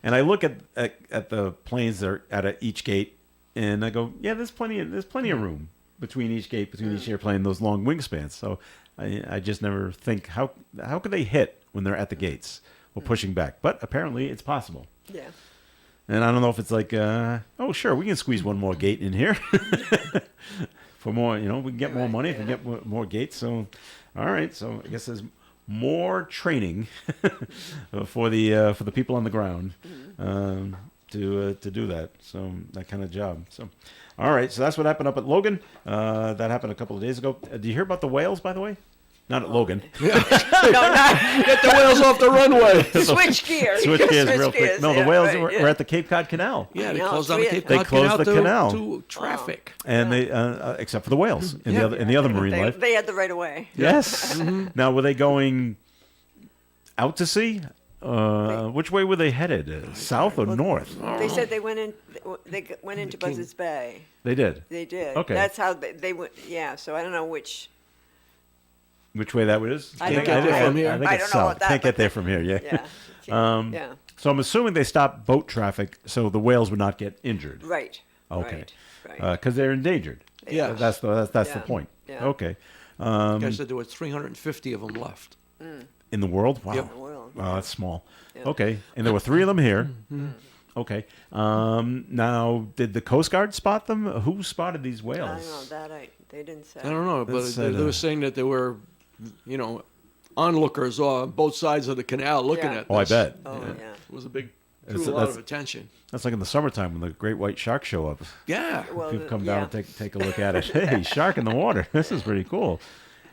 and I look at the planes that are at each gate, and I go, yeah, there's plenty of room between each gate, between each airplane, those long wingspans. So I just never think how could they hit when they're at the gates or pushing back, but apparently it's possible. Yeah. And I don't know if it's like, oh, sure, we can squeeze one more gate in here. For more, we can get more money if we get more gates. So, all right. So I guess there's more training for the people on the ground to do that. So that kind of job. So, all right. So that's what happened up at Logan. That happened a couple of days ago. Did you hear about the whales, by the way? Not at Logan. No, not Get the whales off the runway. switch gears. Switch gears real quick. gears, No, the yeah, whales right, were yeah. at the Cape Cod Canal. Yeah, they No, closed down the it's Cape weird. They Cod closed the canal. to traffic. And they, except for the whales and Yeah. the other marine They, life. they had the right of way. Yes. Now, were they going out to sea? Which way were they headed? South or north? They said they went in. They went into Buzzards Bay. They did. They did. Okay. That's how they went. Yeah. So I don't know which. Which way that was? I don't get know. there from here. I think I it's don't know south. about that, Can't get but- there from here. Yeah. Yeah. Yeah. So I'm assuming they stopped boat traffic so the whales would not get injured. Right. Okay. Right. Because they're endangered. Yeah. That's the Yeah. point. Yeah. Okay. Guy said there were 350 of them left. In the world? Wow. Yep. The world. Wow, that's small. Yeah. Okay. And there were 3 of them here. Okay. Now, did the Coast Guard spot them? Who spotted these I whales? don't know that. They didn't say. I don't know, but That's, they were saying that there were, onlookers on both sides of the canal looking Yeah. at this. Oh, I bet. Oh Yeah. yeah. It was a big, It's- drew a lot of that's- attention. That's like in the summertime when the great white sharks show up. Yeah. Well, People come down yeah. and take a look at it. Hey, shark in the water. This is pretty cool.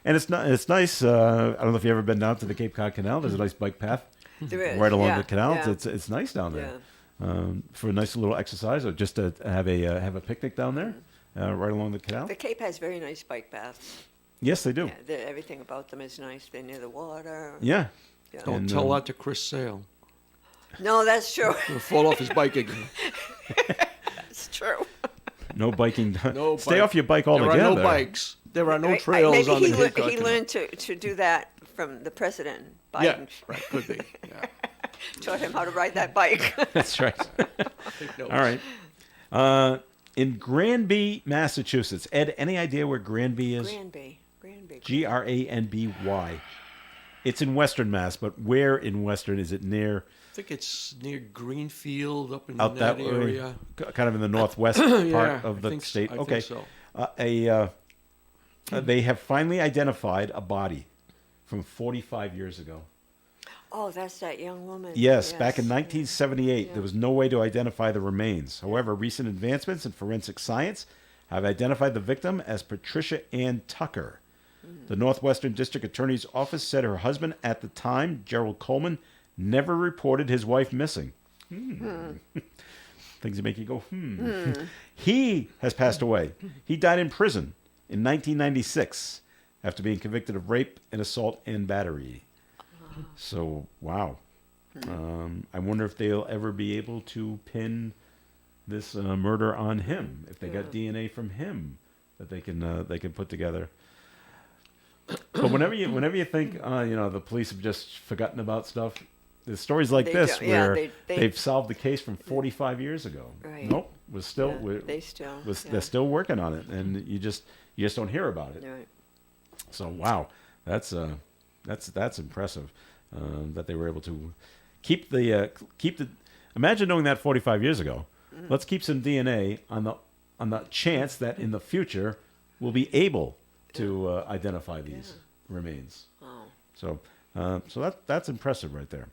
And it's nice. I don't know if you've ever been down to the Cape Cod Canal. There's a nice bike path There is. right along yeah. the canal. Yeah. It's nice down there Yeah. for a nice little exercise or just to have a picnic down there right along the canal. The Cape has very nice bike paths. Yes, they do. Yeah, everything about them is nice. They're near the water. Yeah. Yeah. Don't And, tell that to Chris Sale. No, that's true. He'll fall off his bike again. That's true. No biking. No Stay bike. off your bike There altogether. are no bikes. There are no Right, trails Maybe on the he, Cape Cod he Canal. learned to do that from the president. Yeah, Biden right. Could be. Yeah. taught him how to ride that bike. That's right. Take notes. All right. In Granby, Massachusetts. Ed, any idea where Granby is? Granby. Granby. It's in Western Mass, but where in Western is it near? I think it's near Greenfield, up in Out that that way, area. kind of in the northwest part Yeah, of I the think s- state. I Okay. think so. They have finally identified a body from 45 years ago. Oh, that's that young woman. Yes, back in 1978, Yeah. there was no way to identify the remains. However, recent advancements in forensic science have identified the victim as Patricia Ann Tucker. The Northwestern District Attorney's Office said her husband at the time, Gerald Coleman, never reported his wife missing. Things that make you go, He has passed away. He died in prison in 1996 after being convicted of rape and assault and battery. So, wow. I wonder if they'll ever be able to pin this murder on him. If they got DNA from him that they can put together. But whenever you think, the police have just forgotten about stuff, there's stories like They this don't- yeah, where they- they've solved the case from 45 years ago. Right. Nope, we're still Yeah, they still, yeah. they're still working on it, and you just don't hear about it. Right. So wow, that's impressive that they were able to keep the. Imagine knowing that 45 years ago. Let's keep some DNA on the chance that in the future we'll be able to identify these remains. Wow. So that's impressive right there.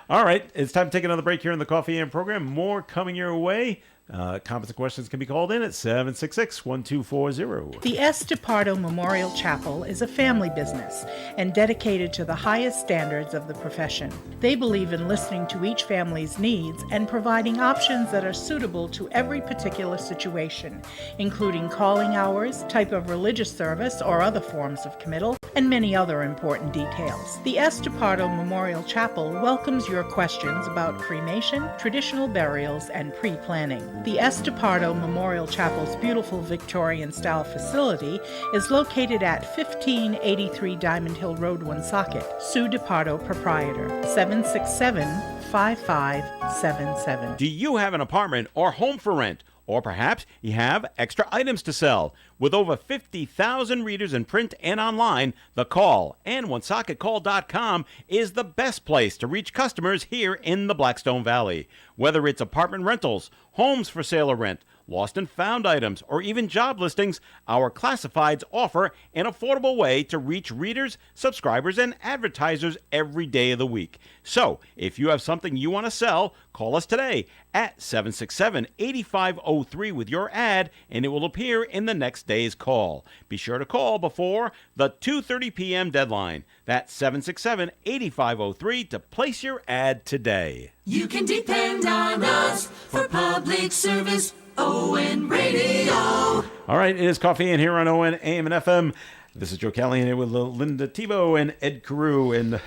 All right, it's time to take another break here in the Coffee AM program. More coming your way. Comments and questions can be called in at 766-1240. The S. DePardo Memorial Chapel is a family business and dedicated to the highest standards of the profession. They believe in listening to each family's needs and providing options that are suitable to every particular situation, including calling hours, type of religious service or other forms of committal, and many other important details. The S. DePardo Memorial Chapel welcomes your questions about cremation, traditional burials, and pre-planning. The S. DePardo Memorial Chapel's beautiful Victorian-style facility is located at 1583 Diamond Hill Road, Woonsocket. Sue DePardo, proprietor, 767-5577. Do you have an apartment or home for rent? Or perhaps you have extra items to sell. With over 50,000 readers in print and online, The Call and WoonsocketCall.com is the best place to reach customers here in the Blackstone Valley. Whether it's apartment rentals, homes for sale or rent, lost and found items, or even job listings, our classifieds offer an affordable way to reach readers, subscribers, and advertisers every day of the week. So, if you have something you want to sell, call us today at 767-8503 with your ad, and it will appear in the next day's call. Be sure to call before the 2:30 p.m. deadline. That's 767-8503 to place your ad today. You can depend on us for public service. ON Radio. All right, it is Coffee in here on ON AM and FM. This is Joe Callahan here with Linda Tebow and Ed Carew and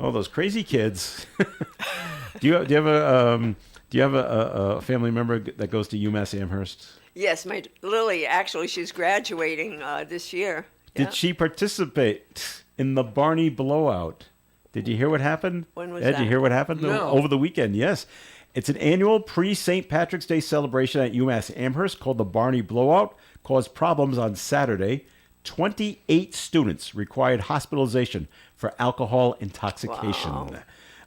all those crazy kids. do you have a family member that goes to UMass Amherst? Yes, my Lily, actually, she's graduating this year. Did she participate in the Barney blowout? Did you hear what happened? When was Ed, that? did you hear what happened? No. Over the weekend, yes. It's an annual pre-St. Patrick's Day celebration at UMass Amherst called the Barney Blowout. Caused problems on Saturday. 28 students required hospitalization for alcohol intoxication. Wow.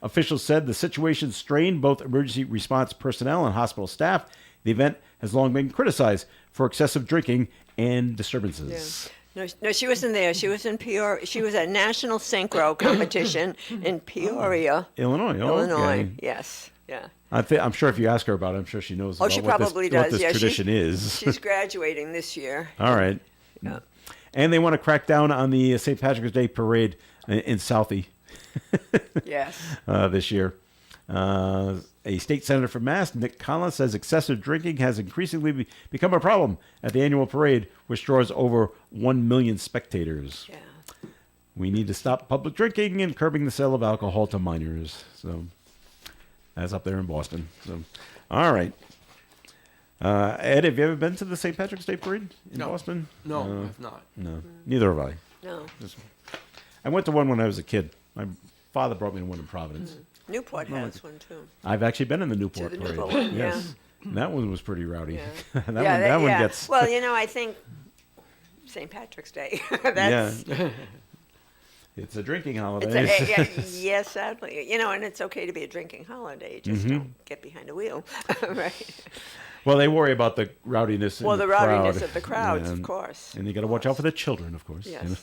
Officials said the situation strained both emergency response personnel and hospital staff. The event has long been criticized for excessive drinking and disturbances. No, she wasn't there. She was in Peoria. She was at National Synchro competition in Peoria, Illinois. Oh, Illinois. okay. Yes, yeah. I'm sure if you ask her about it, I'm sure she knows Oh, about she what probably this, what does. this Yeah, tradition is. She's graduating this year. All right. Yeah. And they want to crack down on the St. Patrick's Day parade in Southie Yes. this year. A state senator from Mass, Nick Collins, says excessive drinking has increasingly become a problem at the annual parade, which draws over 1 million spectators. Yeah. We need to stop public drinking and curbing the sale of alcohol to minors. So that's up there in Boston. So, all right. Ed, have you ever been to the St. Patrick's Day parade in No. Boston? No, I've not. No, neither have I. No. I went to one when I was a kid. My father brought me to one in Providence. Newport has one too. I've actually been in the Newport the parade. Newport one, Yes, And that one was pretty rowdy. Yeah. that one yeah. gets. Well, I think St. Patrick's Day. That's. Yeah. It's a drinking holiday. Yes, sadly. And it's okay to be a drinking holiday. Just don't get behind a wheel. Right. Well, they worry about the rowdiness. Well, in the crowd. rowdiness of the crowds, Yeah, of course. And you got to watch out for the children, of course. Yes.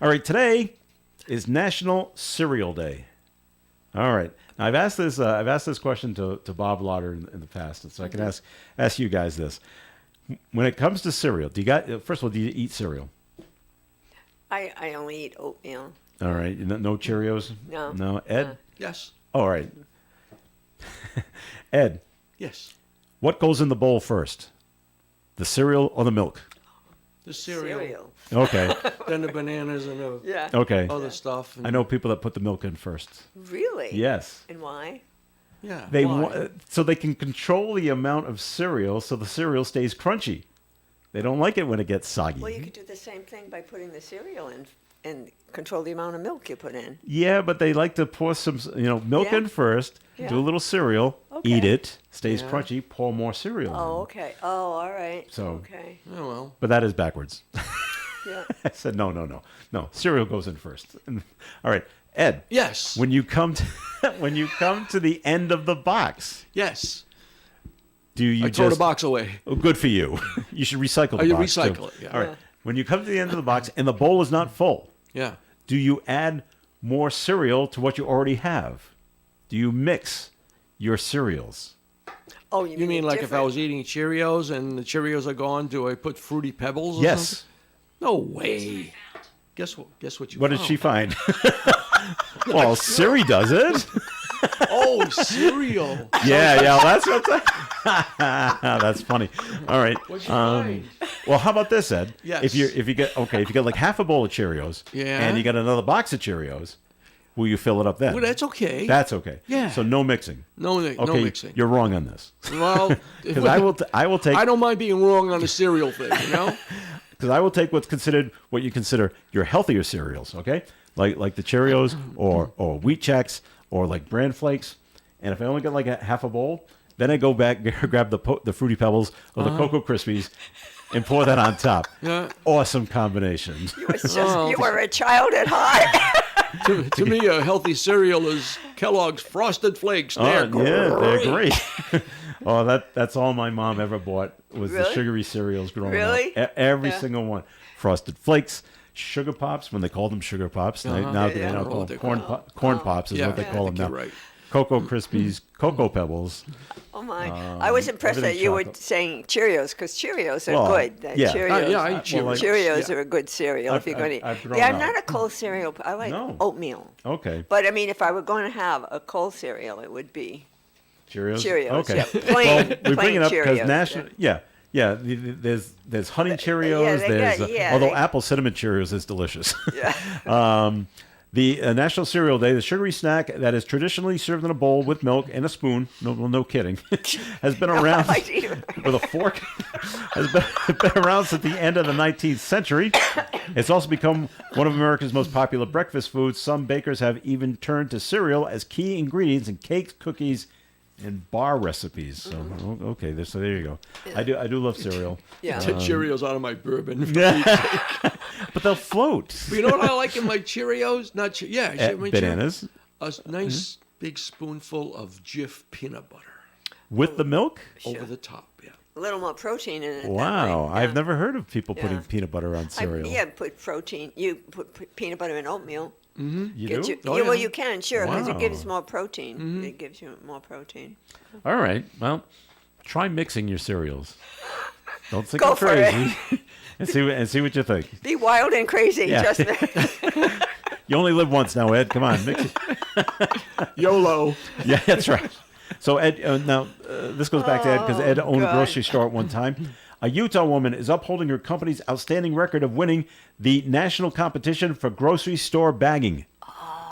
All right, today is National Cereal Day. All right, now, I've asked this question to Bob Lauder in the past, and so I can ask you guys this: when it comes to cereal, first of all, do you eat cereal? I only eat oatmeal. All right, no Cheerios. No. No, Ed. Yes. All right, Ed. Yes. What goes in the bowl first, the cereal or the milk? The cereal. Okay. Then the bananas and the Yeah. Okay. other stuff. And I know people that put the milk in first. Really? Yes. And why? Yeah. They why? so they can control the amount of cereal so the cereal stays crunchy. They don't like it when it gets soggy. Well, you could do the same thing by putting the cereal in and control the amount of milk you put in. Yeah, but they like to pour some, milk Yeah. in first, Yeah. do a little cereal, Okay. eat it, stays Yeah. crunchy, pour more cereal in. Oh, okay. Oh, all right. So- Okay. Oh, well. But that is backwards. Yeah. I said, no. Cereal goes in first. All right, Ed. Yes. When you come to when you come to the end of the box, Yes. do you I just throw the box away. Oh, good for you. You should recycle the you box. too. recycle it, yeah. All right. When you come to the end of the box and the bowl is not full, Yeah. do you add more cereal to what you already have? Do you mix your cereals? Oh, You mean like if I was eating Cheerios and the Cheerios are gone, do I put Fruity Pebbles or Yes. something? No way. Guess what you What did found? she find? Well, Siri does it. Oh, cereal. Yeah, that's what. That's funny. All right. What'd you find? Well, how about this, Ed? Yes. If you get like half a bowl of Cheerios, Yeah. and you got another box of Cheerios, will you fill it up then? Well, that's okay. That's okay. Yeah. So no mixing. no Okay, mixing. you're wrong on this. Well, Because I will take I don't mind being wrong on the cereal thing, you know? because I will take what you consider your healthier cereals, okay? Like the Cheerios or Wheat Chex or like Bran Flakes, and if I only get like half a bowl, then I go back grab the Fruity Pebbles or the Cocoa Krispies and pour that on top. Yeah. Awesome combination. You were a child at heart. To me, a healthy cereal is Kellogg's Frosted Flakes. They're They're great. Oh, that's all my mom ever bought was the Really? sugary cereals growing Really? up. Every Yeah. single one. Frosted Flakes, Sugar Pops, when they called them Sugar Pops. Now Yeah, they yeah. now I don't know call what them they're called. corn Pops is Yeah, what they yeah, call I them think now. you're right. Cocoa Krispies, Cocoa Pebbles. Oh my! I was impressed that everything you were chocolate. saying Cheerios because Cheerios are Well, good. That yeah. Cheerios, Yeah, I eat Cheerios. like- Cheerios Yeah. are a good cereal if you're going to. I've grown Yeah, I'm up. not a cold cereal. I like No. oatmeal. Okay. But I mean, if I were going to have a cold cereal, it would be Cheerios. Cheerios. Okay. Yeah, plain, Well, we bring plain it up because Cheerios. national. Yeah. There's honey Cheerios. they there's got- yeah, although they- apple cinnamon Cheerios is delicious. Yeah. The National Cereal Day, the sugary snack that is traditionally served in a bowl with milk and a spoon, no kidding, has been around I do. with a fork, has been around since the end of the 19th century. It's also become one of America's most popular breakfast foods. Some bakers have even turned to cereal as key ingredients in cakes, cookies, and bar recipes. So okay, so there you go. I do love cereal. Yeah. Take Cheerios out of my bourbon. But they'll float. But you know what I like in my Cheerios? Bananas A nice big spoonful of Jif peanut butter with the milk. over the top. Yeah. A little more protein in it. that Wow, way, I've yeah. never heard of people putting Yeah. peanut butter on cereal. Yeah, put protein. You put peanut butter in oatmeal. You Gets do? you- Oh, yeah, well, yeah. you can, sure, because it gives Wow. more protein. It gives you more protein. All right. Well, try mixing your cereals. Don't think Go I'm for it. crazy. and see what you think. Be wild and crazy, Yeah. trust me. You only live once now, Ed. Come on, mix it. YOLO. Yeah, that's right. So Ed, now this goes back to Ed because Ed owned a God. grocery store at one time. A Utah woman is upholding her company's outstanding record of winning the national competition for grocery store bagging.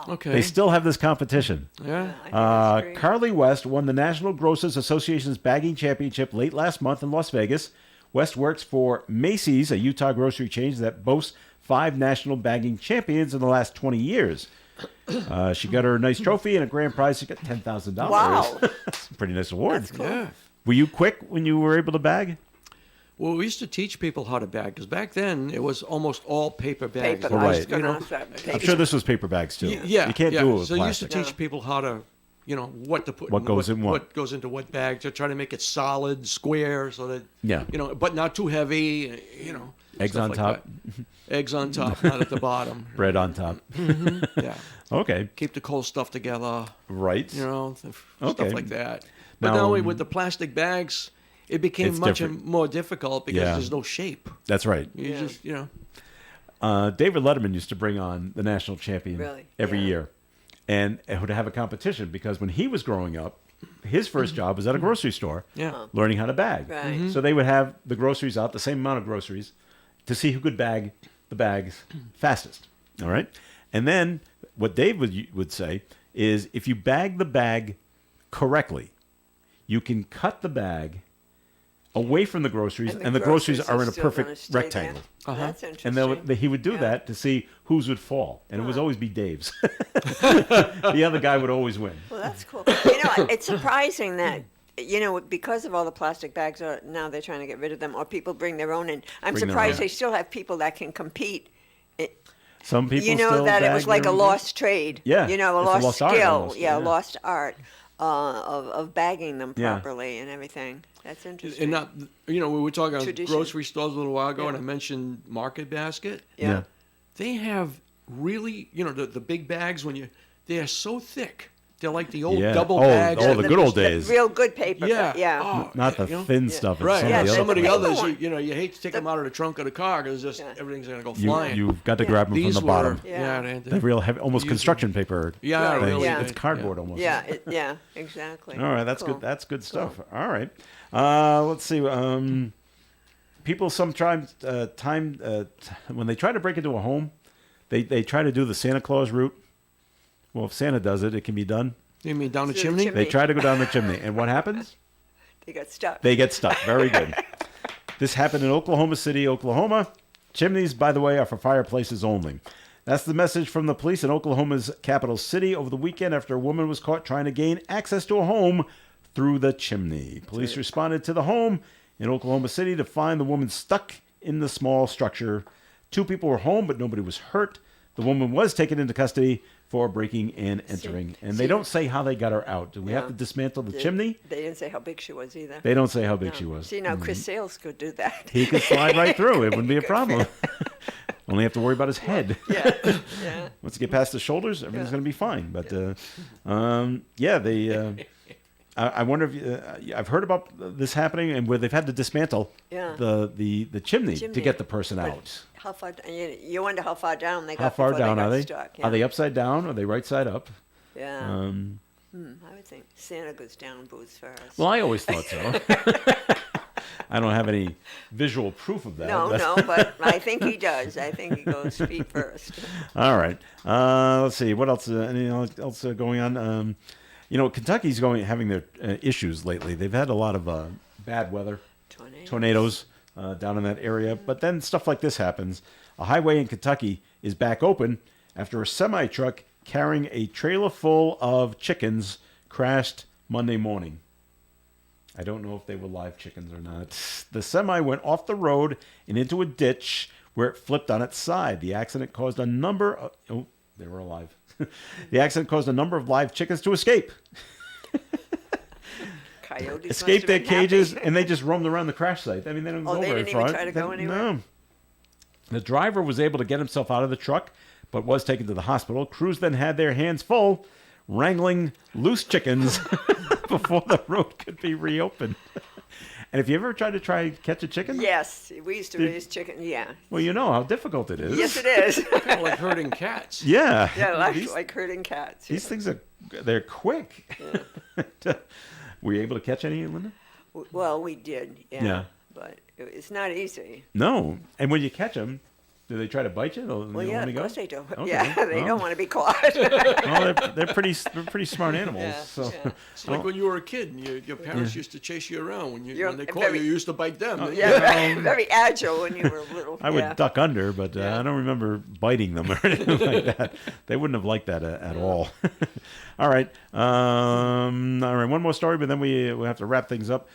Okay. They still have this competition. yeah. I think that's great. Carly West won the National Grocers Association's bagging championship late last month in Las Vegas. West works for Macy's, a Utah grocery chain that boasts 5 national bagging champions in the last 20 years. She got her nice trophy and a grand prize. She got $10,000. Wow. That's a pretty nice award. That's cool. Yeah. Were you quick when you were able to bag? Well, we used to teach people how to bag because back then it was almost all paper bags. Paper. Well, I was right. gonna You know, ask that. I'm Paper. sure this was paper bags too. Yeah, You can't yeah. do it with So you used to plastic. teach people how to, what to put. What in goes in what. What goes into what bag to try to make it solid, square, so that Yeah. but not too heavy. Eggs stuff on like top. that. Eggs on top, not at the bottom. Bread on top. Yeah. Okay. Keep the cold stuff together. Right. Stuff Okay. like that. But Now, not only with the plastic bags, it became It's much different. more difficult because Yeah. there's no shape. That's right. You Yeah. just, David Letterman used to bring on the national champion Really? every Yeah. year, and it would have a competition because when he was growing up, his first job was at a grocery store, Yeah. learning how to bag. Right. So they would have the groceries out, the same amount of groceries, to see who could bag the bags fastest. All right, and then what Dave would say is, if you bag the bag correctly, you can cut the bag away from the groceries, and the groceries are in a still gonna perfect stay there. rectangle. That's And interesting. he would do that to see whose would fall, and it would always be Dave's. The other guy would always win. Well, that's cool. It's surprising that, because of all the plastic bags, now they're trying to get rid of them, or people bring their own in. I'm Bring their surprised own. they still have people that can compete. Some people That still it was bag like a their own lost trade. Yeah, A it's a lost lost art skill. almost, yeah. Lost art of bagging them Yeah. properly and everything. That's interesting. And not, we were talking about Tradition. grocery stores a little while ago, and Yeah. I mentioned Market Basket. Yeah. They have really, the big bags they are so thick. They're like the old double bags. Oh, the good old days. Real good paper. Yeah. Yeah. Oh, Not the thin stuff. and Right. Some Yeah, of the Some of other the paper others, one. you hate to take them out of the trunk of the car because just Yeah. everything's going to go flying. You've got to grab them These from the bottom. were, Yeah. The real heavy, almost These construction paper. Yeah, thing. really. Yeah. It's cardboard almost. Yeah, exactly. All right, that's Cool. good. That's good stuff. All right, let's see. People sometimes when they try to break into a home, they try to do the Santa Claus route. Well, if Santa does it, it can be done. You mean down the Through the chimney? chimney. They try to go down the chimney, and what happens? They got stuck. They get stuck. Very good. This happened in Oklahoma City, Oklahoma. Chimneys, by the way, are for fireplaces only. That's the message from the police in Oklahoma's capital city over the weekend after a woman was caught trying to gain access to a home through the chimney. Police responded to the home in Oklahoma City to find the woman stuck in the small structure. 2 people were home, but nobody was hurt. The woman was taken into custody for breaking and entering. And they don't say how they got her out. Do we have Yeah. to dismantle the chimney? They didn't say how big she was either. They don't say how big No. she was. See, now Chris Sales could do that. He could slide right through. It wouldn't be a problem. Only have to worry about his head. Yeah, yeah. Once you get past the shoulders, everything's going to be fine. But I wonder if I've heard about this happening and where they've had to dismantle Yeah. the chimney to Chimney. get the person But out. How far? You wonder how far down they got. How far before down they are got they? Stuck. Are they upside down? Or are they right side up? Yeah. I would think Santa goes down boots first. Well, I always thought so. I don't have any visual proof of that. No, but I think he does. I think he goes feet first. All right. Let's see. What else? Anything else going on? Kentucky's having their issues lately. They've had a lot of bad weather, tornadoes down in that area. But then stuff like this happens. A highway in Kentucky is back open after a semi-truck carrying a trailer full of chickens crashed Monday morning. I don't know if they were live chickens or not. The semi went off the road and into a ditch where it flipped on its side. The accident caused a number of... Oh, they were alive. The accident caused a number of live chickens to escape. Coyotes Escaped must their have been cages, happy. and they just roamed around the crash site. I mean, they don't go they very didn't even far. try to go anywhere? No. The driver was able to get himself out of the truck, but was taken to the hospital. Crews then had their hands full wrangling loose chickens before the road could be reopened. And if you ever tried to catch a chicken, Yes, we used to raise chicken. Yeah. well, you know how difficult it is. Yes, it is. Kind of like herding cats. Yeah. yeah, These- like herding cats. These things they're quick. Were you able to catch any, Linda? Well, we did. Yeah. Yeah. But it's not easy. No. And when you catch them, do they try to bite you? Well, yeah, of course they do. Okay. Yeah, they Well. don't want to be caught. Well, they're pretty smart animals. Yeah, So yeah. It's like when you were a kid and your parents used to chase you around. You're When they caught very- you, you used to bite them. yeah, very, very agile when you were little. I would yeah. duck under, but I don't remember biting them or anything like that. They wouldn't have liked that at all. All right. All right. One more story, but then we have to wrap things up.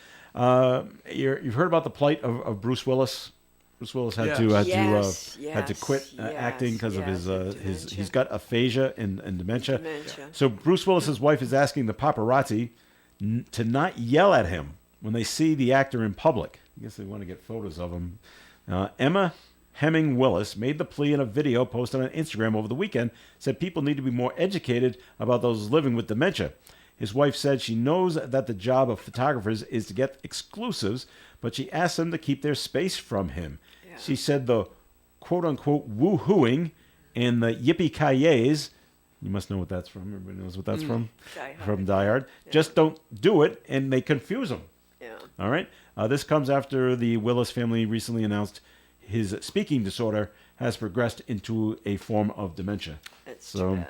You've heard about the plight of Bruce Willis. Bruce Willis had Yes. to quit Yes, acting because of yes, his dementia. he's got aphasia and dementia. Dementia. So Bruce Willis's wife is asking the paparazzi to not yell at him when they see the actor in public. I guess they want to get photos of him. Emma Hemming Willis made the plea in a video posted on Instagram over the weekend, said people need to be more educated about those living with dementia. His wife said she knows that the job of photographers is to get exclusives, but she asked them to keep their space from him. Yeah. She said the quote-unquote woo-hooing and the yippee-ki-yays, you must know what that's from. Everybody knows what that's from? Die Hard. From Die Hard. Just don't do it, and they confuse them. Yeah. All right. This comes after the Willis family recently announced his speaking disorder has progressed into a form of dementia. That's So- too bad.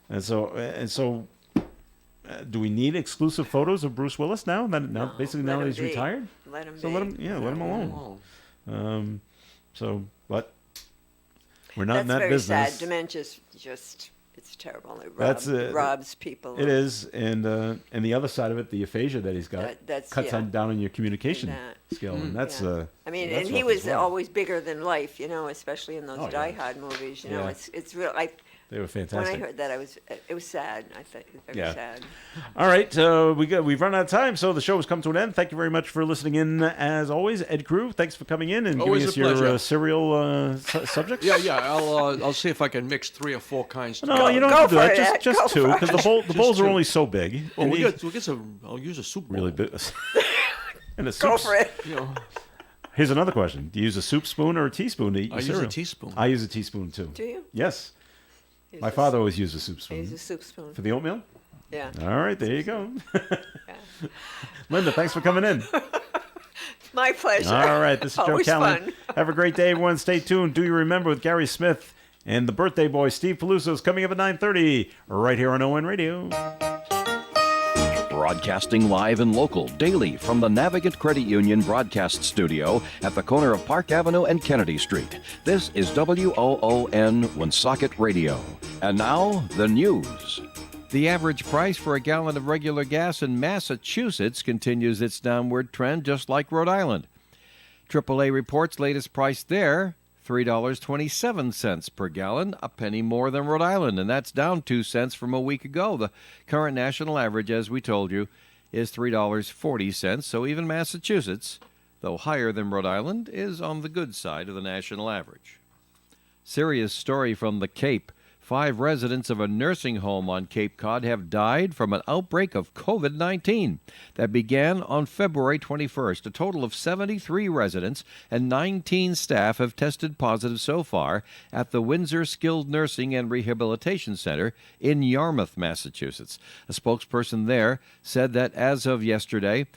And so Do we need exclusive photos of Bruce Willis now? Basically now let that him he's be. retired. Let him So be. let him alone. But we're not in That's that very business. sad. Dementia's just, it's terrible. It That's robs people. It is, and the other side of it, the aphasia that he's got, That's- cuts yeah. down on your communication That. skill, and that's. Yeah. I mean, that's and he rough as was well. always bigger than life, especially in those Oh, Die yeah. Hard movies. You know, Yeah. it's real. They were When fantastic. I heard that, it was sad. I thought it was very Yeah. sad. All right, we've run out of time, so the show has come to an end. Thank you very much for listening in. As always, Ed Crew, thanks for coming in and Always giving a us your pleasure. cereal subjects. Yeah. I'll see if I can mix 3 or 4 kinds. No, you don't Go have to do for that. it, Just go two, for because the bowls are two. only so big. Well, And we'll these- get some. I'll use a soup bowl. really big. And a Go soup. for it. You know, Here's another question: do you use a soup spoon or a teaspoon to eat I your use a cereal? teaspoon. I use a teaspoon too. Do you? Yes. Use My a- father always used a soup spoon. Use a soup spoon. For the oatmeal? Yeah. All right, there you go. Linda, thanks for coming in. My pleasure. All right, this is Joe Always Callan. fun. Have a great day, everyone. Stay tuned. Do you remember with Gary Smith and the birthday boy Steve Peluso is coming up at 9:30 right here on ON Radio. Broadcasting live and local daily from the Navigant Credit Union broadcast studio at the corner of Park Avenue and Kennedy Street. This is WOON Woonsocket Radio. And now, the news. The average price for a gallon of regular gas in Massachusetts continues its downward trend, just like Rhode Island. AAA reports latest price there, $3.27 per gallon, a penny more than Rhode Island, and that's down 2 cents from a week ago. The current national average, as we told you, is $3.40, so even Massachusetts, though higher than Rhode Island, is on the good side of the national average. Serious story from the Cape. 5 residents of a nursing home on Cape Cod have died from an outbreak of COVID-19 that began on February 21st. A total of 73 residents and 19 staff have tested positive so far at the Windsor Skilled Nursing and Rehabilitation Center in Yarmouth, Massachusetts. A spokesperson there said that as of yesterday,